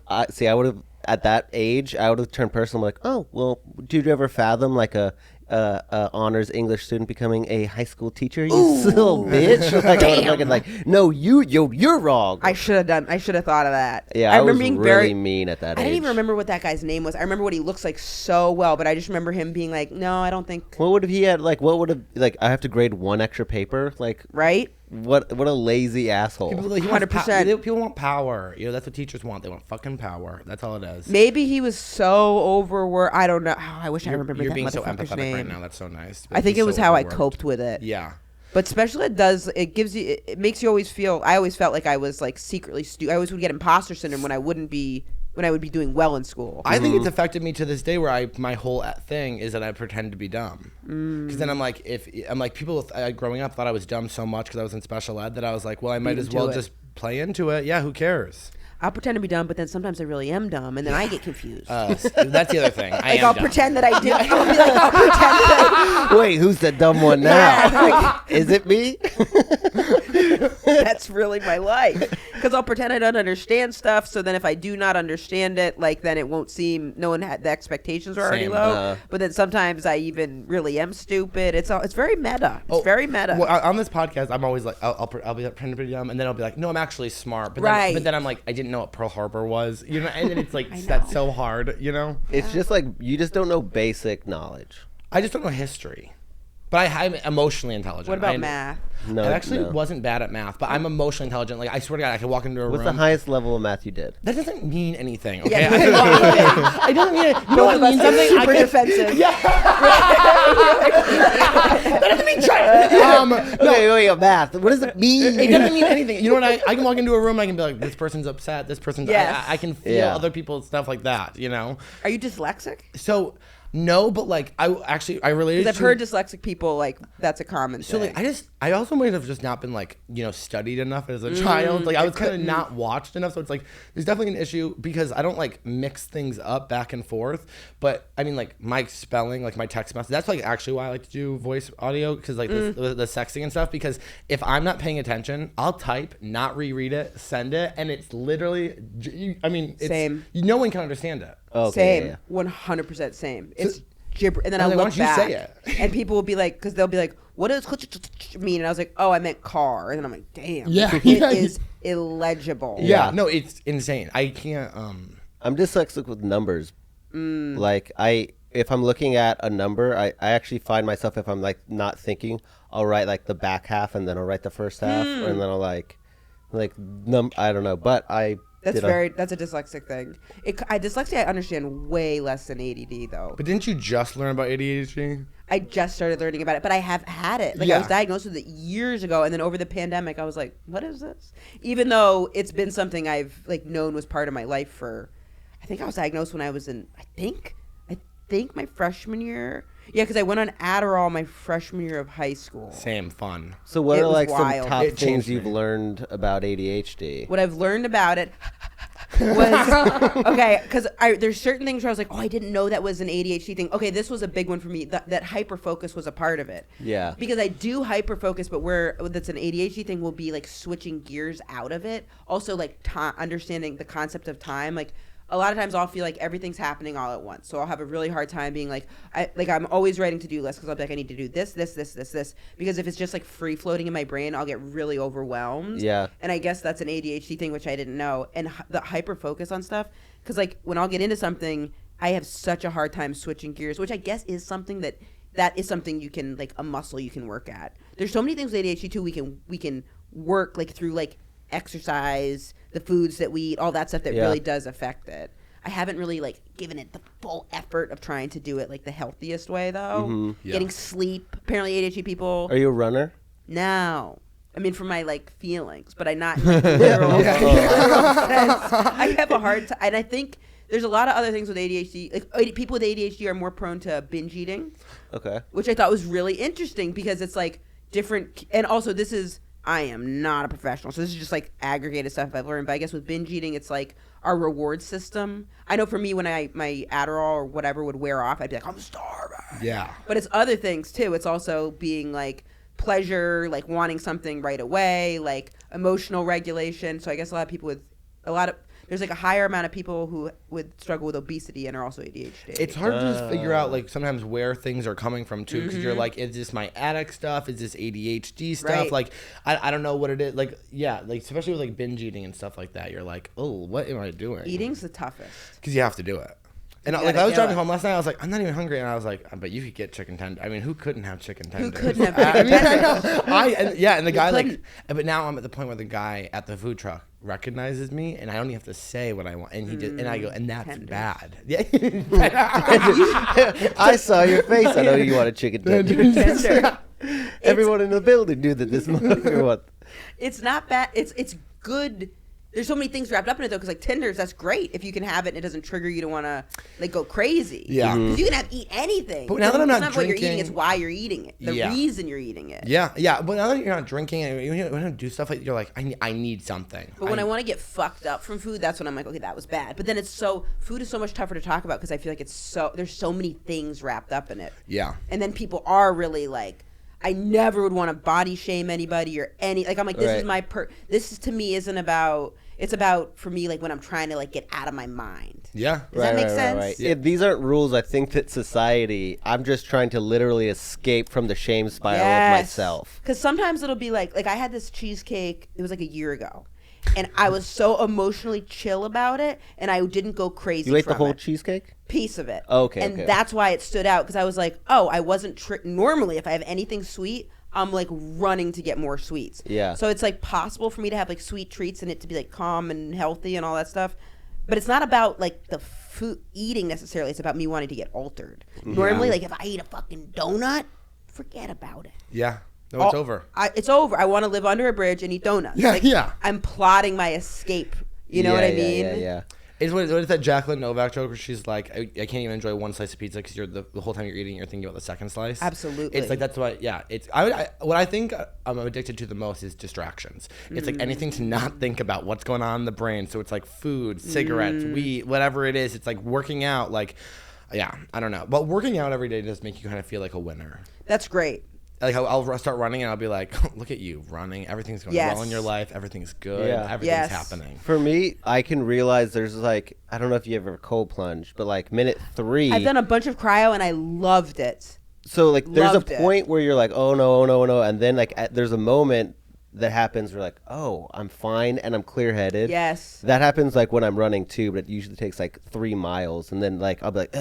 at that age, I would have turned personal. I'm like, oh, well, did you ever fathom like a honors English student becoming a high school teacher? You little bitch! Like, I would've fucking like, no, you're wrong. I should have thought of that. Yeah, I I was remember being really mean at that I age. didn't even remember what that guy's name was. I remember what he looks like so well, but I just remember him being like, no, I don't think. What would have he had? Like, what would have like? I have to grade one extra paper. Like, Right? what a lazy asshole. People, like, 100%. People want power. You know, that's what teachers want. They want fucking power. That's all it is. Maybe he was so overworked. I don't know. Oh, I wish I remembered You're that being so motherfucker's empathetic name. right now. That's so nice. I think He's it was so how I overworked. coped with it. Yeah. But special ed it makes you always feel. I always felt like I was like secretly I always would get imposter syndrome when I would be doing well in school. I think it's affected me to this day where my whole thing is that I pretend to be dumb. Because then I'm like, people growing up thought I was dumb so much because I was in special ed that I was like, well, I might as well just play into it. Yeah, who cares? I'll pretend to be dumb, but then sometimes I really am dumb, and then I get confused. That's the other thing. like I'll pretend that I do. I'll be like, I'll pretend that Wait, who's the dumb one now? Is it me? that's really my life. Because I'll pretend I don't understand stuff. So then if I do not understand it, like then it won't seem, no one had, the expectations are already Same. low. But then sometimes I even really am stupid. It's very meta. It's very meta. Well, on this podcast, I'm always like, I'll be like, pretty dumb, and then I'll be like, no, I'm actually smart. But Right. But then I'm like, I didn't know what Pearl Harbor was, you know, and then it's like, that's so hard, you know? It's just like, you just don't know basic knowledge. I just don't know history. But I'm emotionally intelligent. What about math? No, I actually no. wasn't bad at math, but I'm emotionally intelligent. Like, I swear to God, I could walk into a What's room. the highest level of math you did? That doesn't mean anything, okay? Yeah, I don't mean it. You know what means something? super defensive. Yeah. That doesn't mean try. Wait, math. What does it mean? It doesn't mean anything. You know what? I can walk into a room and I can be like, this person's upset. This person's. Yes. I can feel Yeah. other people's stuff like that. You know. Are you dyslexic? So no, but like I related. Because I've heard dyslexic people, like, that's a common So thing. like I also might have just not been like, you know, studied enough as a child. Like I was kind of not watched enough. So it's like there's definitely an issue because I don't like mix things up back and forth. But I mean like my spelling, like my text message. That's like actually why I like to do voice audio because like the sexting and stuff. Because if I'm not paying attention, I'll type, not reread it, send it, and it's literally. I mean, it's, Same. No one can understand it. Okay, Same. yeah. 100% same. It's gibber. And then I I'm like, why look don't you back. say it? And people will be like, because they'll be like, what does mean? And I was like, oh, I meant car. And then I'm like, damn. Yeah. It is illegible. Yeah. No, it's insane. I can't. I'm dyslexic with numbers. Like if I'm looking at a number, I actually find myself, if I'm like not thinking, I'll write like the back half and then I'll write the first half and then I'll I don't know, but That's a dyslexic thing. Dyslexia, I understand way less than ADD though. But didn't you just learn about ADHD? I just started learning about it, but I have had it. Like I was diagnosed with it years ago, and then over the pandemic, I was like, "What is this?" Even though it's been something I've like known was part of my life for, I think I was diagnosed when I was in, I think my freshman year. Yeah, because I went on Adderall my freshman year of high school. Same fun. So what It are was like wild. some top It changed things you've me. learned about ADHD? What I've learned about it was okay, because there's certain things where I was like, oh, I didn't know that was an ADHD thing. Okay, this was a big one for me. That hyperfocus was a part of it. Yeah. Because I do hyperfocus, but where that's an ADHD thing will be like switching gears out of it. Also, like understanding the concept of time, like. A lot of times I'll feel like everything's happening all at once. So I'll have a really hard time being like, I'm always writing to-do lists because I'll be like, I need to do this. Because if it's just like free floating in my brain, I'll get really overwhelmed. Yeah. And I guess that's an ADHD thing, which I didn't know. And the hyper focus on stuff, because like when I'll get into something, I have such a hard time switching gears, which I guess is something that is something you can, like a muscle you can work at. There's so many things with ADHD too we can work like through like exercise, the foods that we eat, all that stuff that really does affect it. I haven't really like given it the full effort of trying to do it like the healthiest way though. Yeah. Getting sleep. Apparently ADHD people. Are you a runner? No. I mean, for my like feelings, but I not in, like, literal, literal sense. I have a hard time, and I think there's a lot of other things with ADHD. Like people with ADHD are more prone to binge eating, Okay. which I thought was really interesting because it's like different. And also, I am not a professional, so this is just like aggregated stuff I've learned. But I guess with binge eating, it's like our reward system. I know for me, when my Adderall or whatever would wear off, I'd be like, I'm starving. Yeah. But it's other things too. It's also being like pleasure, like wanting something right away, like emotional regulation. So I guess there's like a higher amount of people who would struggle with obesity and are also ADHD. It's hard to just figure out like sometimes where things are coming from too, because you're like, is this my addict stuff? Is this ADHD stuff? Right. Like, I don't know what it is. Like, yeah, like especially with like binge eating and stuff like that, you're like, oh, what am I doing? Eating's the toughest. Because you have to do it. And You like gotta I was do driving it. home last night, I was like, I'm not even hungry, and I was like, but you could get chicken tenders. I mean, who couldn't have chicken tenders? couldn't have I chicken mean, tenders? and the guy like, couldn't. but now I'm at the point where the guy at the food truck recognizes me, and I don't even have to say what I want, and he just, and I go, and that's Tenders. bad. Yeah. I saw your face. I know you want a chicken tender. Tender. Everyone in the building knew that this motherfucker what. It's not bad. It's good. There's so many things wrapped up in it though, because like tenders, that's great if you can have it and it doesn't trigger you to want to like go crazy. Yeah. Because you can eat anything. But now that I'm It's not what you're eating, drinking- it's why you're eating it. The Yeah. reason you're eating it. Yeah. But now that you're not drinking and you don't do stuff like, you're like, I need something. But when I want to get fucked up from food, that's when I'm like, okay, that was bad. But then food is so much tougher to talk about because I feel like there's so many things wrapped up in it. Yeah. And then people are really like, I never would want to body shame anybody or like, I'm like, this is my this is to me isn't about, it's about for me, like when I'm trying to like get out of my mind. Yeah. Does that make sense? Right. Yeah, these aren't rules. I think that society, I'm just trying to literally escape from the shame spiral of myself. Because sometimes it'll be like I had this cheesecake, it was like a year ago. And I was so emotionally chill about it, and I didn't go crazy. You ate the whole cheesecake? Piece of it. Oh, okay. And that's why it stood out, because I was like, oh, I wasn't normally if I have anything sweet, I'm like running to get more sweets. Yeah. So it's like possible for me to have like sweet treats and it to be like calm and healthy and all that stuff. But it's not about like the food eating necessarily. It's about me wanting to get altered. Normally, like if I eat a fucking donut, forget about it. Yeah. No, it's over. It's over. I want to live under a bridge and eat donuts. Yeah, like, yeah. I'm plotting my escape. You know what I mean? Yeah. What is that Jacqueline Novak joke where she's like, I can't even enjoy one slice of pizza because you're the whole time you're eating, you're thinking about the second slice. Absolutely. It's like, that's why, yeah. It's what I think I'm addicted to the most is distractions. It's like anything to not think about what's going on in the brain. So it's like food, cigarettes, weed, whatever it is. It's like working out. Like, yeah, I don't know. But working out every day does make you kind of feel like a winner. That's great. Like I'll start running and I'll be like, look at you running. Everything's going well in your life. Everything's good. Yeah. Everything's happening. For me, I can realize there's like, I don't know if you ever cold plunge, but like minute 3. I've done a bunch of cryo and I loved it. So like there's a point where you're like, oh no. And then like there's a moment that happens where like, oh, I'm fine and I'm clear headed. Yes. That happens like when I'm running too, but it usually takes like 3 miles. And then like, I'll be like,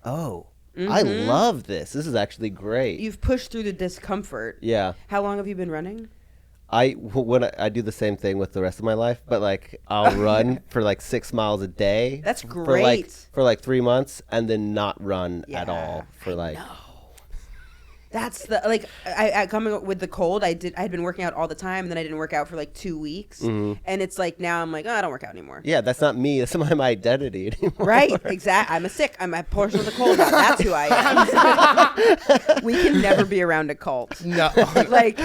oh. I love this. This is actually great. You've pushed through the discomfort. Yeah. How long have you been running? I do the same thing with the rest of my life, but like I'll run for like 6 miles a day. That's great. For like 3 months, and then not run at all for like. That's the like I coming with the cold. I'd been working out all the time, and then I didn't work out for like 2 weeks, and it's like now I'm like, oh, I don't work out anymore. Yeah, that's not me. That's not my identity anymore. Right, exactly. I'm a portion of the cold. That's who I am. We can never be around a cult. No, like.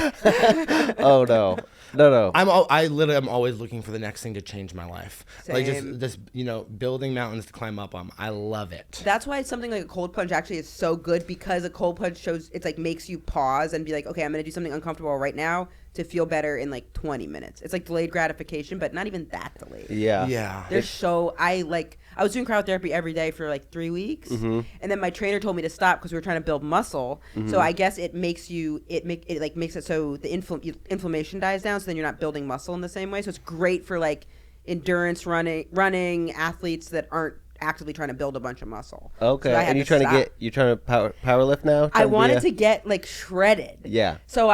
Oh no. I'm always looking for the next thing to change my life. Same. Like just building mountains to climb up on. I love it. That's why something like a cold plunge actually is so good, because a cold plunge it's like makes you pause and be like, okay, I'm gonna do something uncomfortable right now to feel better in like 20 minutes. It's like delayed gratification, but not even that delayed. Yeah. I was doing cryotherapy every day for like 3 weeks, and then my trainer told me to stop because we were trying to build muscle. So I guess it makes it so the inflammation dies down, so then you're not building muscle in the same way. So it's great for like endurance running athletes that aren't actively trying to build a bunch of muscle. Okay, so and you're trying to power lift now? I wanted to get like shredded. Yeah. So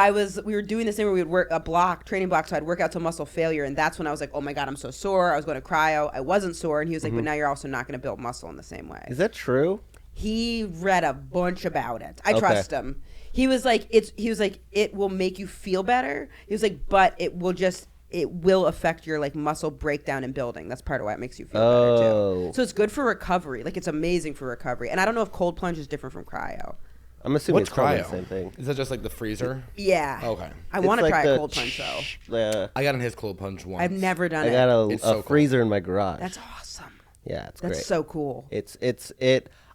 we were doing this thing where we would work a training block, so I'd work out to muscle failure, and that's when I was like, oh my God, I'm so sore. I was going to cryo. I wasn't sore, and he was like, but now you're also not going to build muscle in the same way. Is that true? He read a bunch about it. I trust him. He was like, it will make you feel better. He was like, but it will affect your like muscle breakdown and building. That's part of why it makes you feel better too. So it's good for recovery. Like it's amazing for recovery. And I don't know if cold plunge is different from cryo. I'm assuming What's it's probably cryo? the same thing. Is that just like the freezer? Yeah. Okay. I want to like try the a cold plunge though. I got in his cold plunge once. I've never done I it. got It's so a freezer in my garage. That's awesome. Yeah, it's That's great. so cool.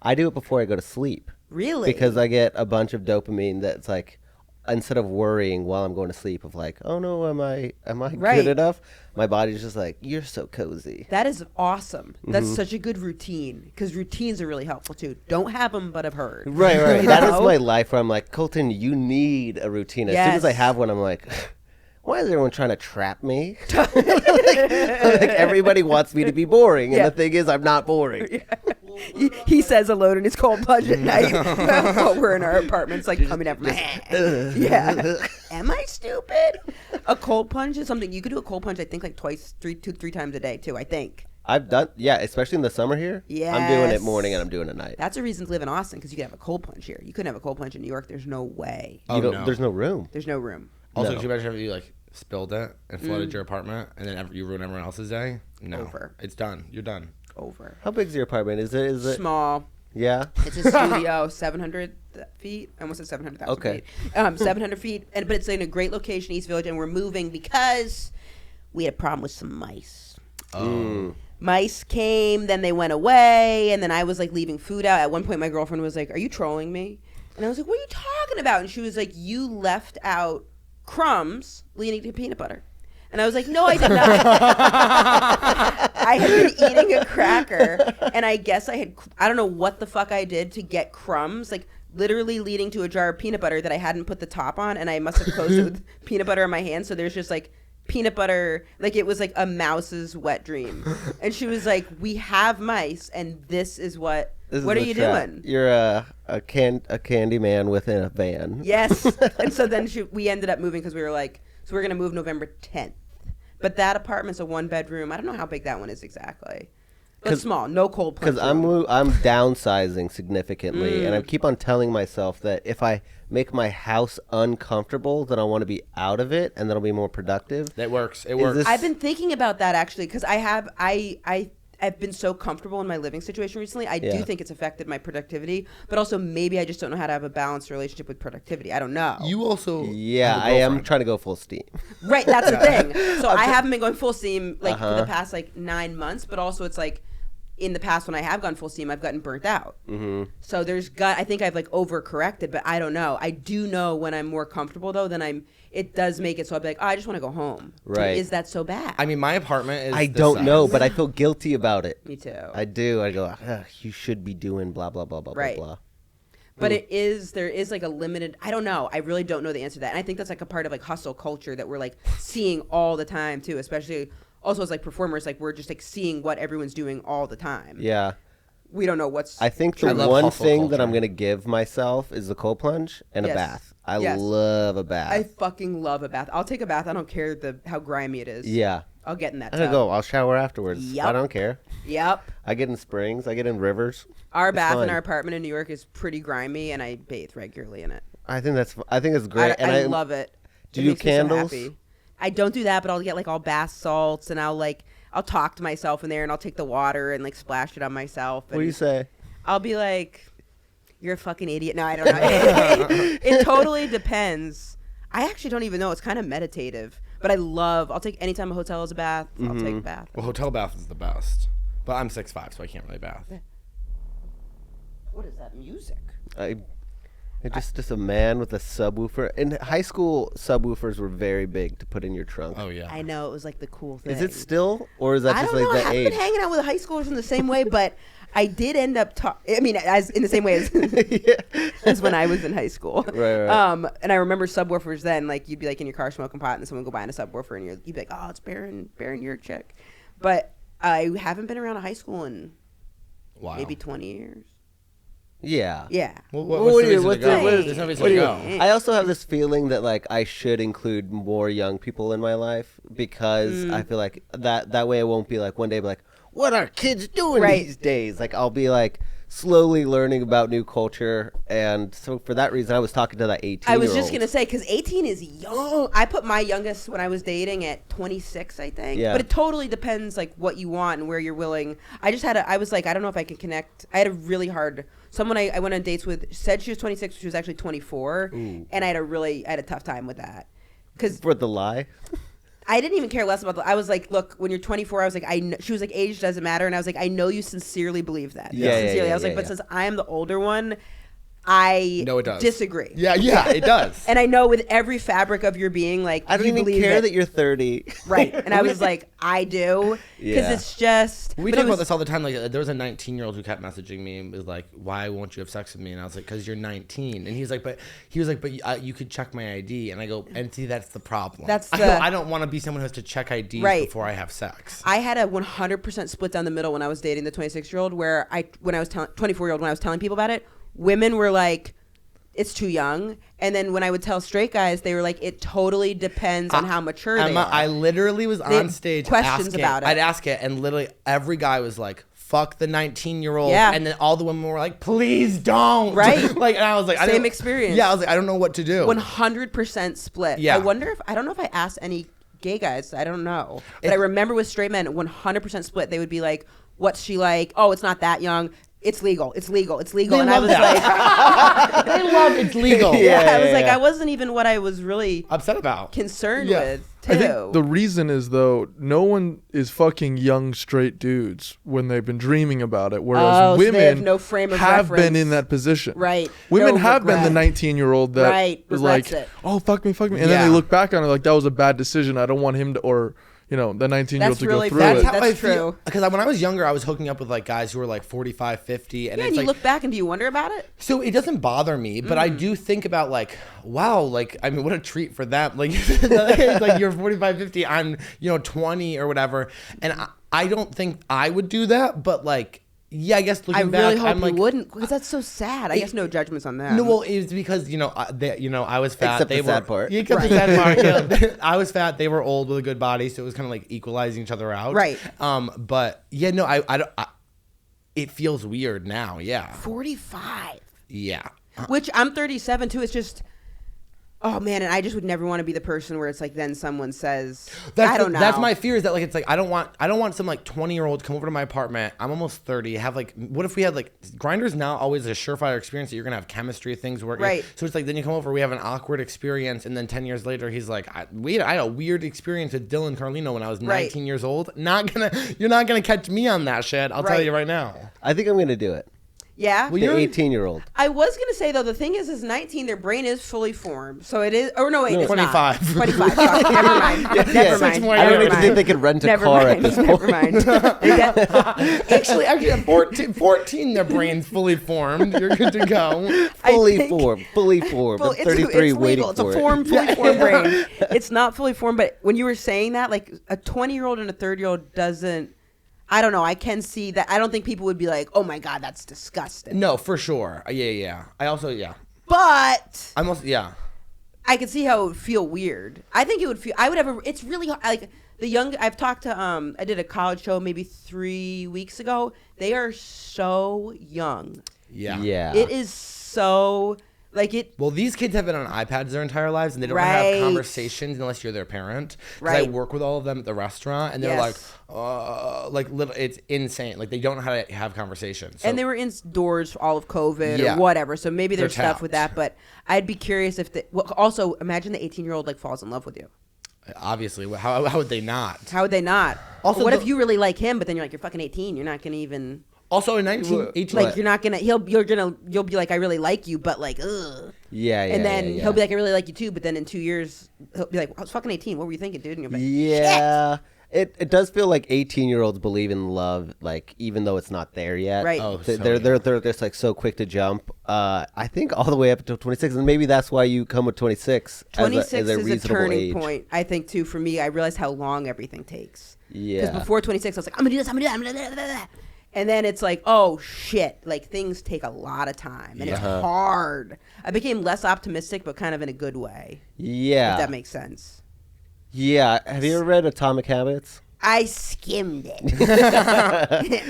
I do it before I go to sleep. Really? Because I get a bunch of dopamine that's like, instead of worrying while I'm going to sleep of like, oh no, am I good enough? My body's just like, you're so cozy. That is awesome. That's such a good routine, because routines are really helpful too. Don't have them, but I've heard. Right. That is my life where I'm like, Colton, you need a routine. As soon as I have one, I'm like, why is everyone trying to trap me? like everybody wants me to be boring, and the thing is, I'm not boring. He says alone in his cold plunge at night while we're in our apartments, like coming down from my head. Yeah. Am I stupid? A cold plunge is something you could do. A cold plunge, I think, like three times a day too. I think. I've done, especially in the summer here. Yes. I'm doing it morning and I'm doing it night. That's a reason to live in Austin, because you could have a cold plunge here. You couldn't have a cold plunge in New York. There's no way. No. There's no room. There's no room. Also, could you imagine if you like spilled it and flooded your apartment, and then you ruin everyone else's day? No. Over. It's done. You're done. Over. How big's your apartment? Is it small? Yeah. It's a studio, 700 feet. I almost said 700,000 Okay. feet. 700 feet, but it's in a great location, East Village, and we're moving because we had a problem with some mice. Mice came, then they went away, and then I was like leaving food out. At one point, my girlfriend was like, "Are you trolling me?" And I was like, what are you talking about? And she was like, you left out crumbs leading to peanut butter. And I was like, no, I did not. I had been eating a cracker, and I guess I don't know what the fuck I did to get crumbs, like literally leading to a jar of peanut butter that I hadn't put the top on, and I must have closed it with peanut butter in my hand. So there's just like peanut butter, like it was like a mouse's wet dream. And she was like, we have mice, and this is what are you doing? You're a candy man within a van. Yes. And so then we ended up moving because we were like, so we're going to move November 10th. But that apartment's a 1-bedroom. I don't know how big that one is exactly. But small, no cold plunge. Because I'm downsizing significantly, and I keep on telling myself that if I make my house uncomfortable, then I want to be out of it, and then I'll be more productive. That works. It works. I've been thinking about that actually, because I've been so comfortable in my living situation recently. I do think it's affected my productivity, but also maybe I just don't know how to have a balanced relationship with productivity. I don't know. You also I am trying to go full steam. Right, that's the thing. So I haven't been going full steam like for the past like 9 months, but also it's like in the past when I have gone full steam, I've gotten burnt out. Mm-hmm. So I think I've like overcorrected, but I don't know. I do know when I'm more comfortable though, then it does make it so I'll be like, oh, I just want to go home. Right. Is that so bad? I mean, my apartment is. I don't know, but I feel guilty about it. Me too. I do. I go, you should be doing blah, blah, blah, blah, right. blah, blah. But there is like a limited, I don't know. I really don't know the answer to that. And I think that's like a part of like hustle culture that we're like seeing all the time too, especially also as like performers, like we're just like seeing what everyone's doing all the time. Yeah. We don't know what's. I think the one thing that I'm going to give myself is the cold plunge and a bath. I love a bath. I fucking love a bath. I'll take a bath. I don't care how grimy it is. Yeah. I'll get in that tub. I'll shower afterwards. Yep. I don't care. Yep. I get in springs. I get in rivers. Our bath in our apartment in New York is pretty grimy, and I bathe regularly in it. I think it's great. I love it. Do you do candles? So I don't do that, but I'll get like all bath salts, and I'll talk to myself in there, and I'll take the water and like splash it on myself. What do you say? I'll be like, you're a fucking idiot. No, I don't know. It totally depends. I actually don't even know. It's kind of meditative. But I'll take anytime a hotel is a bath, I'll take a bath. Well, hotel bath is the best. But I'm 6'5", so I can't really bath. What is that music? Just a man with a subwoofer. In high school, subwoofers were very big to put in your trunk. Oh, yeah. I know. It was like the cool thing. Is it still? Or is that just like the age? I haven't been hanging out with high schoolers in the same way, but I did end up as in the same way as when I was in high school. Right. And I remember subwoofers then, like you'd be like in your car smoking pot and someone would go buy a subwoofer and you'd be like, oh, it's Baron, your chick. But I haven't been around a high school in maybe 20 years. Yeah. Yeah. Well, what's the reason to go? There's no reason to go. I also have this feeling that like I should include more young people in my life because I feel like that way I won't be like one day be like, what are kids doing these days? Like I'll be like slowly learning about new culture, and so for that reason I was talking to that 18-year-old. I was just gonna say because 18 is young. I put my youngest when I was dating at 26, I think. Yeah. But it totally depends like what you want and where you're willing. I was like, I don't know if I can connect. I had a really hard. Someone I went on dates with said she was 26, she was actually 24, and I had a tough time with that. For the lie. I didn't even care less about I was like, look, when you're 24, I was like, she was like, age doesn't matter. And I was like, I know you sincerely believe that. Sincerely. I was like, but since I am the older one, I disagree. Yeah, it does. And I know with every fabric of your being, like, I don't even care that you're 30. Right. And I was like, I do. Because it's just. We talk about this all the time. Like, there was a 19-year-old who kept messaging me and was like, why won't you have sex with me? And I was like, because you're 19. And he was like, but you could check my ID. And I go, and see, that's the problem. I don't want to be someone who has to check IDs before I have sex. I had a 100% split down the middle when I was dating the 26-year-old, where 24-year-old, when I was telling people about it, women were like, it's too young. And then when I would tell straight guys, they were like, it totally depends on how mature they are. I literally was on stage questions about it. I'd ask it, and literally every guy was like, fuck the 19-year-old. Yeah. And then all the women were like, please don't. Right. Like, and I was like, same experience. Yeah, I was like, I don't know what to do. 100% split. Yeah. I don't know if I asked any gay guys. I don't know. But I remember with straight men, 100% split. They would be like, what's she like? Oh, it's not that young. it's legal. It's legal. It's They legal. And I love was that. like, They love it's legal. I was like, I wasn't even what I was really Upset about. concerned Yeah. with, too. I think the reason is, though, no one is fucking young straight dudes when they've been dreaming about it, whereas Oh, so they women have no frame of have been reference. in that position. Right. Women No have been the regret. 19-year-old that Right, was regrets like, it. oh, fuck me. And then Yeah. they look back on it like, that was a bad decision. I don't want him to, or, the 19-year-old That's to really go through funny. it. That's how That's I feel. true. Because when I was younger, I was hooking up with like guys who were like 45, 50, and Yeah, it's and you like, look back and do you wonder about it? so it doesn't bother me, but I do think about like, wow, like, I mean, what a treat for them. Like, it's like you're 45, 50, I'm, 20 or whatever. And I don't think I would do that, but like, yeah, I guess I looking really back, hope I'm you like, wouldn't, because that's so sad. I guess no judgments on that. no, well, it's because, I was fat. Except they the were, sad part. Yeah, except the sad part. Yeah. I was fat. They were old with a good body, so it was kind of like equalizing each other out. Right. But yeah, no, I don't. It feels weird now. Yeah. 45. Yeah. Which I'm 37 too. It's just, oh man, and I just would never want to be the person where it's like then someone says, I don't know. That's my fear, is that like it's like I don't want some like 20-year-old to come over to my apartment. I'm almost 30. Have like, what if we had like, Grindr's now always a surefire experience that you're gonna have chemistry, things working. Right. So it's like then you come over, we have an awkward experience, and then 10 years later he's like, I had a weird experience with Dylan Carlino when I was 19 years old. You're not gonna catch me on that shit. I'll tell Right. you right now. I think I'm gonna do it. Yeah. The 18-year-old. I was gonna say though, the thing is 19, their brain is fully formed, so it is. Or no, wait, No. it's 25. not. 25. Sorry, never mind. Never mind. 6 more I don't years. even think they could rent a Never car mind. at this Never point. mind. Actually, at 14, their brain's fully formed. You're good to go. Fully formed. Well, I'm 33 it's waiting legal. It's for a it. fully formed brain. It's not fully formed, but when you were saying that, like a 20-year-old and a 30-year-old doesn't. I don't know. I can see that. I don't think people would be like, "Oh my god, that's disgusting." No, for sure. Yeah. I also, yeah. But I'm also, yeah. I could see how it would feel weird. I think it would feel. I would have a. It's really hard. Like the young. I've talked to. I did a college show maybe 3 weeks ago. They are so young. Yeah. Yeah. It is so like it. Well, these kids have been on iPads their entire lives, and they don't Right. have conversations unless you're their parent. 'Cause I Right. work with all of them at the restaurant, and they're Yes. like little. It's insane. Like they don't know how to have conversations. So, And they were indoors for all of COVID Yeah. or whatever. So maybe there's They're stuff with that. tapped. But I'd be curious if also imagine the 18-year-old like falls in love with you. obviously, how would they not? How would they not? Also, what the- if you really like him, but then you're like, you're fucking 18. You're not gonna even Also, in 18, like you're not gonna. You'll be like, I really like you, but like, ugh. Yeah. And then yeah. he'll be like, I really like you too. But then in 2 years, he'll be like, I was fucking 18. What were you thinking, dude? And you'll be like, Yeah. It does feel like 18-year-olds believe in love, like even though it's not there yet. Right. Oh, They're just like so quick to jump. I think all the way up until 26, and maybe that's why you come with 26. 26 as a is a reasonable turning age. point, I think, too, for me. I realized how long everything takes. Yeah. Because before 26, I was like, I'm going to do this, I'm going to do that, I'm going to do that. And then it's like, oh, shit. Like, things take a lot of time. And it's hard. I became less optimistic, but kind of in a good way. Yeah. If that makes sense. Yeah. Have you ever read Atomic Habits? I skimmed it.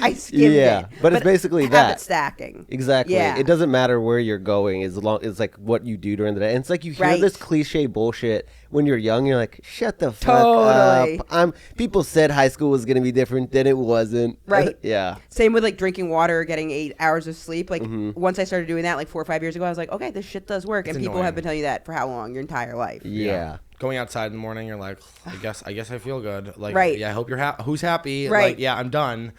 I skimmed Yeah, it. but it's basically habit that. stacking. Exactly. Yeah. It doesn't matter where you're going as long as like what you do during the day. And it's like you hear Right. this cliche bullshit when you're young. You're like, shut the Totally. fuck up. People said high school was gonna be different, then it wasn't. Right. Yeah. Same with like drinking water, getting 8 hours of sleep. Like Mm-hmm. once I started doing that, like 4 or 5 years ago, I was like, okay, this shit does work. It's And people annoying. have been telling you that for how long? Your entire life. Yeah. Going outside in the morning, you're like, I guess I feel good. Like, Right. yeah, I hope you're happy. Who's happy? Right. Like, yeah, I'm done.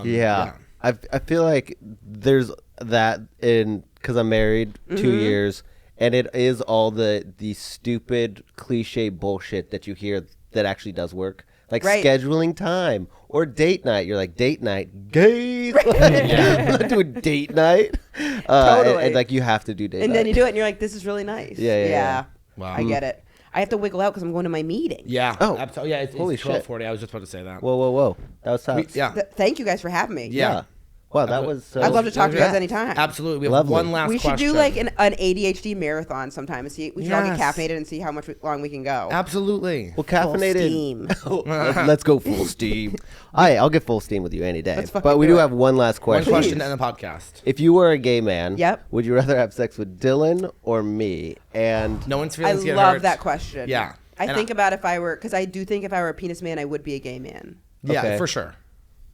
Yeah. I feel like there's that in because I'm married 2 years, and it is all the stupid cliche bullshit that you hear that actually does work. Like Right. scheduling time or date night. You're like, date night, gay. I'm not doing date night. Totally. And like you have to do date And night. then you do it, and you're like, this is really nice. Yeah. Wow. I get it. I have to wiggle out because I'm going to my meeting. Yeah. Oh. Yeah, it's Holy shit. 12:40. I was just about to say that. Whoa. That was tough. Yeah. Thank you guys for having me. Yeah. Wow, that was. I'd love to talk to you guys yeah. anytime. Absolutely. We have Lovely. one last We should question. do like an ADHD marathon sometime and see. We should all get Yes. caffeinated and see how much long we can go. Absolutely. Well, Full caffeinated. steam. Let's go full steam. I'll get full steam with you any day. Let's fucking But we do do it. have one last One question. question to end the podcast. If you were a gay man, Yep. would you rather have sex with Dylan or me? And No one's I feelings get love hurt. that question. Yeah. I And think about if I were, because I do think if I were a penis man, I would be a gay man. Yeah, Okay. for sure.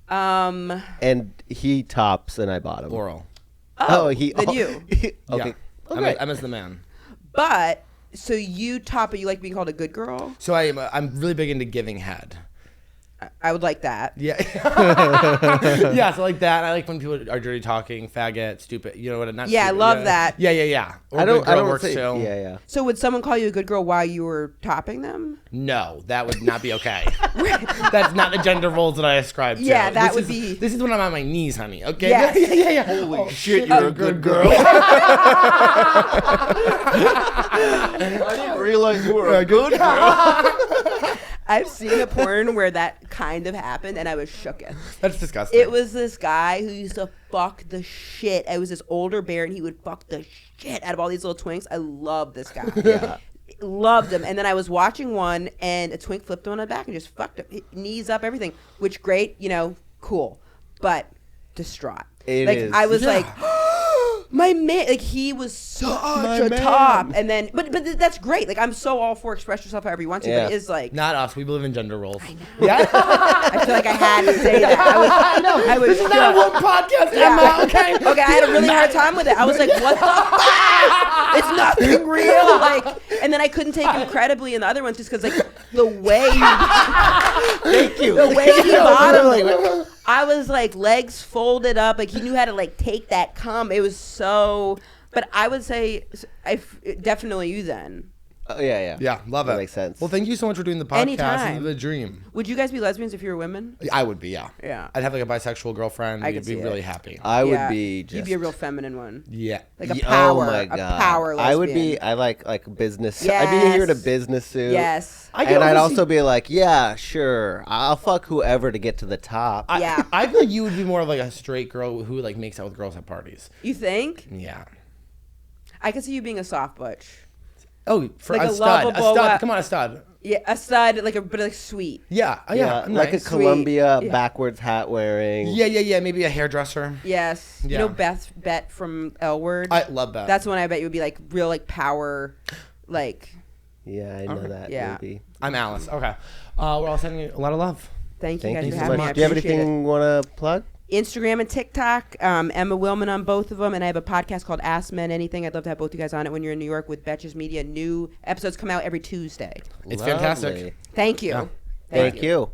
And he tops and I bottom. Oral. He. Then you. Okay. Yeah. Okay. I'm as the man. But so you top it. You like being called a good girl? So I'm really big into giving head. I would like that. Yeah. Yeah, so like that. I like when people are dirty talking, faggot, stupid. You know what? Not Yeah, I stupid, love that. Yeah. Or I good girl don't works say. too. Yeah. So would someone call you a good girl while you were topping them? No, that would not be okay. That's not the gender roles that I ascribe to. Yeah, that This would is- be- This is when I'm on my knees, honey. Okay. Yes. Yeah. Holy shit, you're a good girl. I didn't realize you were a good girl. I've seen a porn where that kind of happened, and I was shooketh. That's disgusting. It was this guy who used to fuck the shit. I was this older bear, and he would fuck the shit out of all these little twinks. I love this guy. Yeah. Loved him. And then I was watching one, and a twink flipped him on the back and just fucked him. Knees up, everything. Which, great, cool. But distraught. It like, is. I was Yeah. like, my man, like, he was such My a man. top. And then, but that's great. Like, I'm so all for express yourself however you want to, Yeah. but it is like, Not us. We believe in gender roles. I know. Yeah. I feel like I had to say that. I was This is not a shook. woke podcast, Yeah. Emma. Okay. Okay, I had a really hard time with it. I was like, what the fuck? It's nothing real. Like, and then I couldn't take him credibly in the other ones just because, like, the way you, Thank you. the way he bottomed, I was like legs folded up. Like, he knew how to like take that cum. It was so. But I would say, definitely you then. Yeah. Yeah, love it. That makes sense. Well, thank you so much for doing the podcast. Anytime. It's the dream. Would you guys be lesbians if you were women? I would be, yeah. Yeah. I'd have like a bisexual girlfriend. I We'd could be see really it. happy. I would Yeah. be just. You'd be a real feminine one. Yeah. Like a Yeah, power. Oh my A god. power lesbian. I would be. I like business. I'd be here in a Yes. business suit. Yes. I can And I'd almost also be like, yeah, sure, I'll fuck whoever to get to the top. Yeah. I feel like you would be more of like a straight girl who like makes out with girls at parties. You think? Yeah. I could see you being a soft butch. Oh, for Like a a stud. lovable, Come on, a stud. Yeah, a stud, but like sweet. Yeah. Oh, yeah. like a Nice. Columbia Yeah. backwards hat wearing. Yeah. Maybe a hairdresser. Yes. Yeah. You know Bet from L Word? I love that. That's when I bet you would be like real like power, like. Yeah, I know that Yeah. movie. I'm Alice. Okay. We're all sending you a lot of love. Thank you Thank guys you for so having me. I much. Do you have appreciate anything you want to plug? Instagram and TikTok. Emma Willmann on both of them, and I have a podcast called Ask Men Anything. I'd love to have both you guys on it when you're in New York with Betches Media. New episodes come out every Tuesday. It's fantastic. Lovely. Thank you. Yeah. Thank you.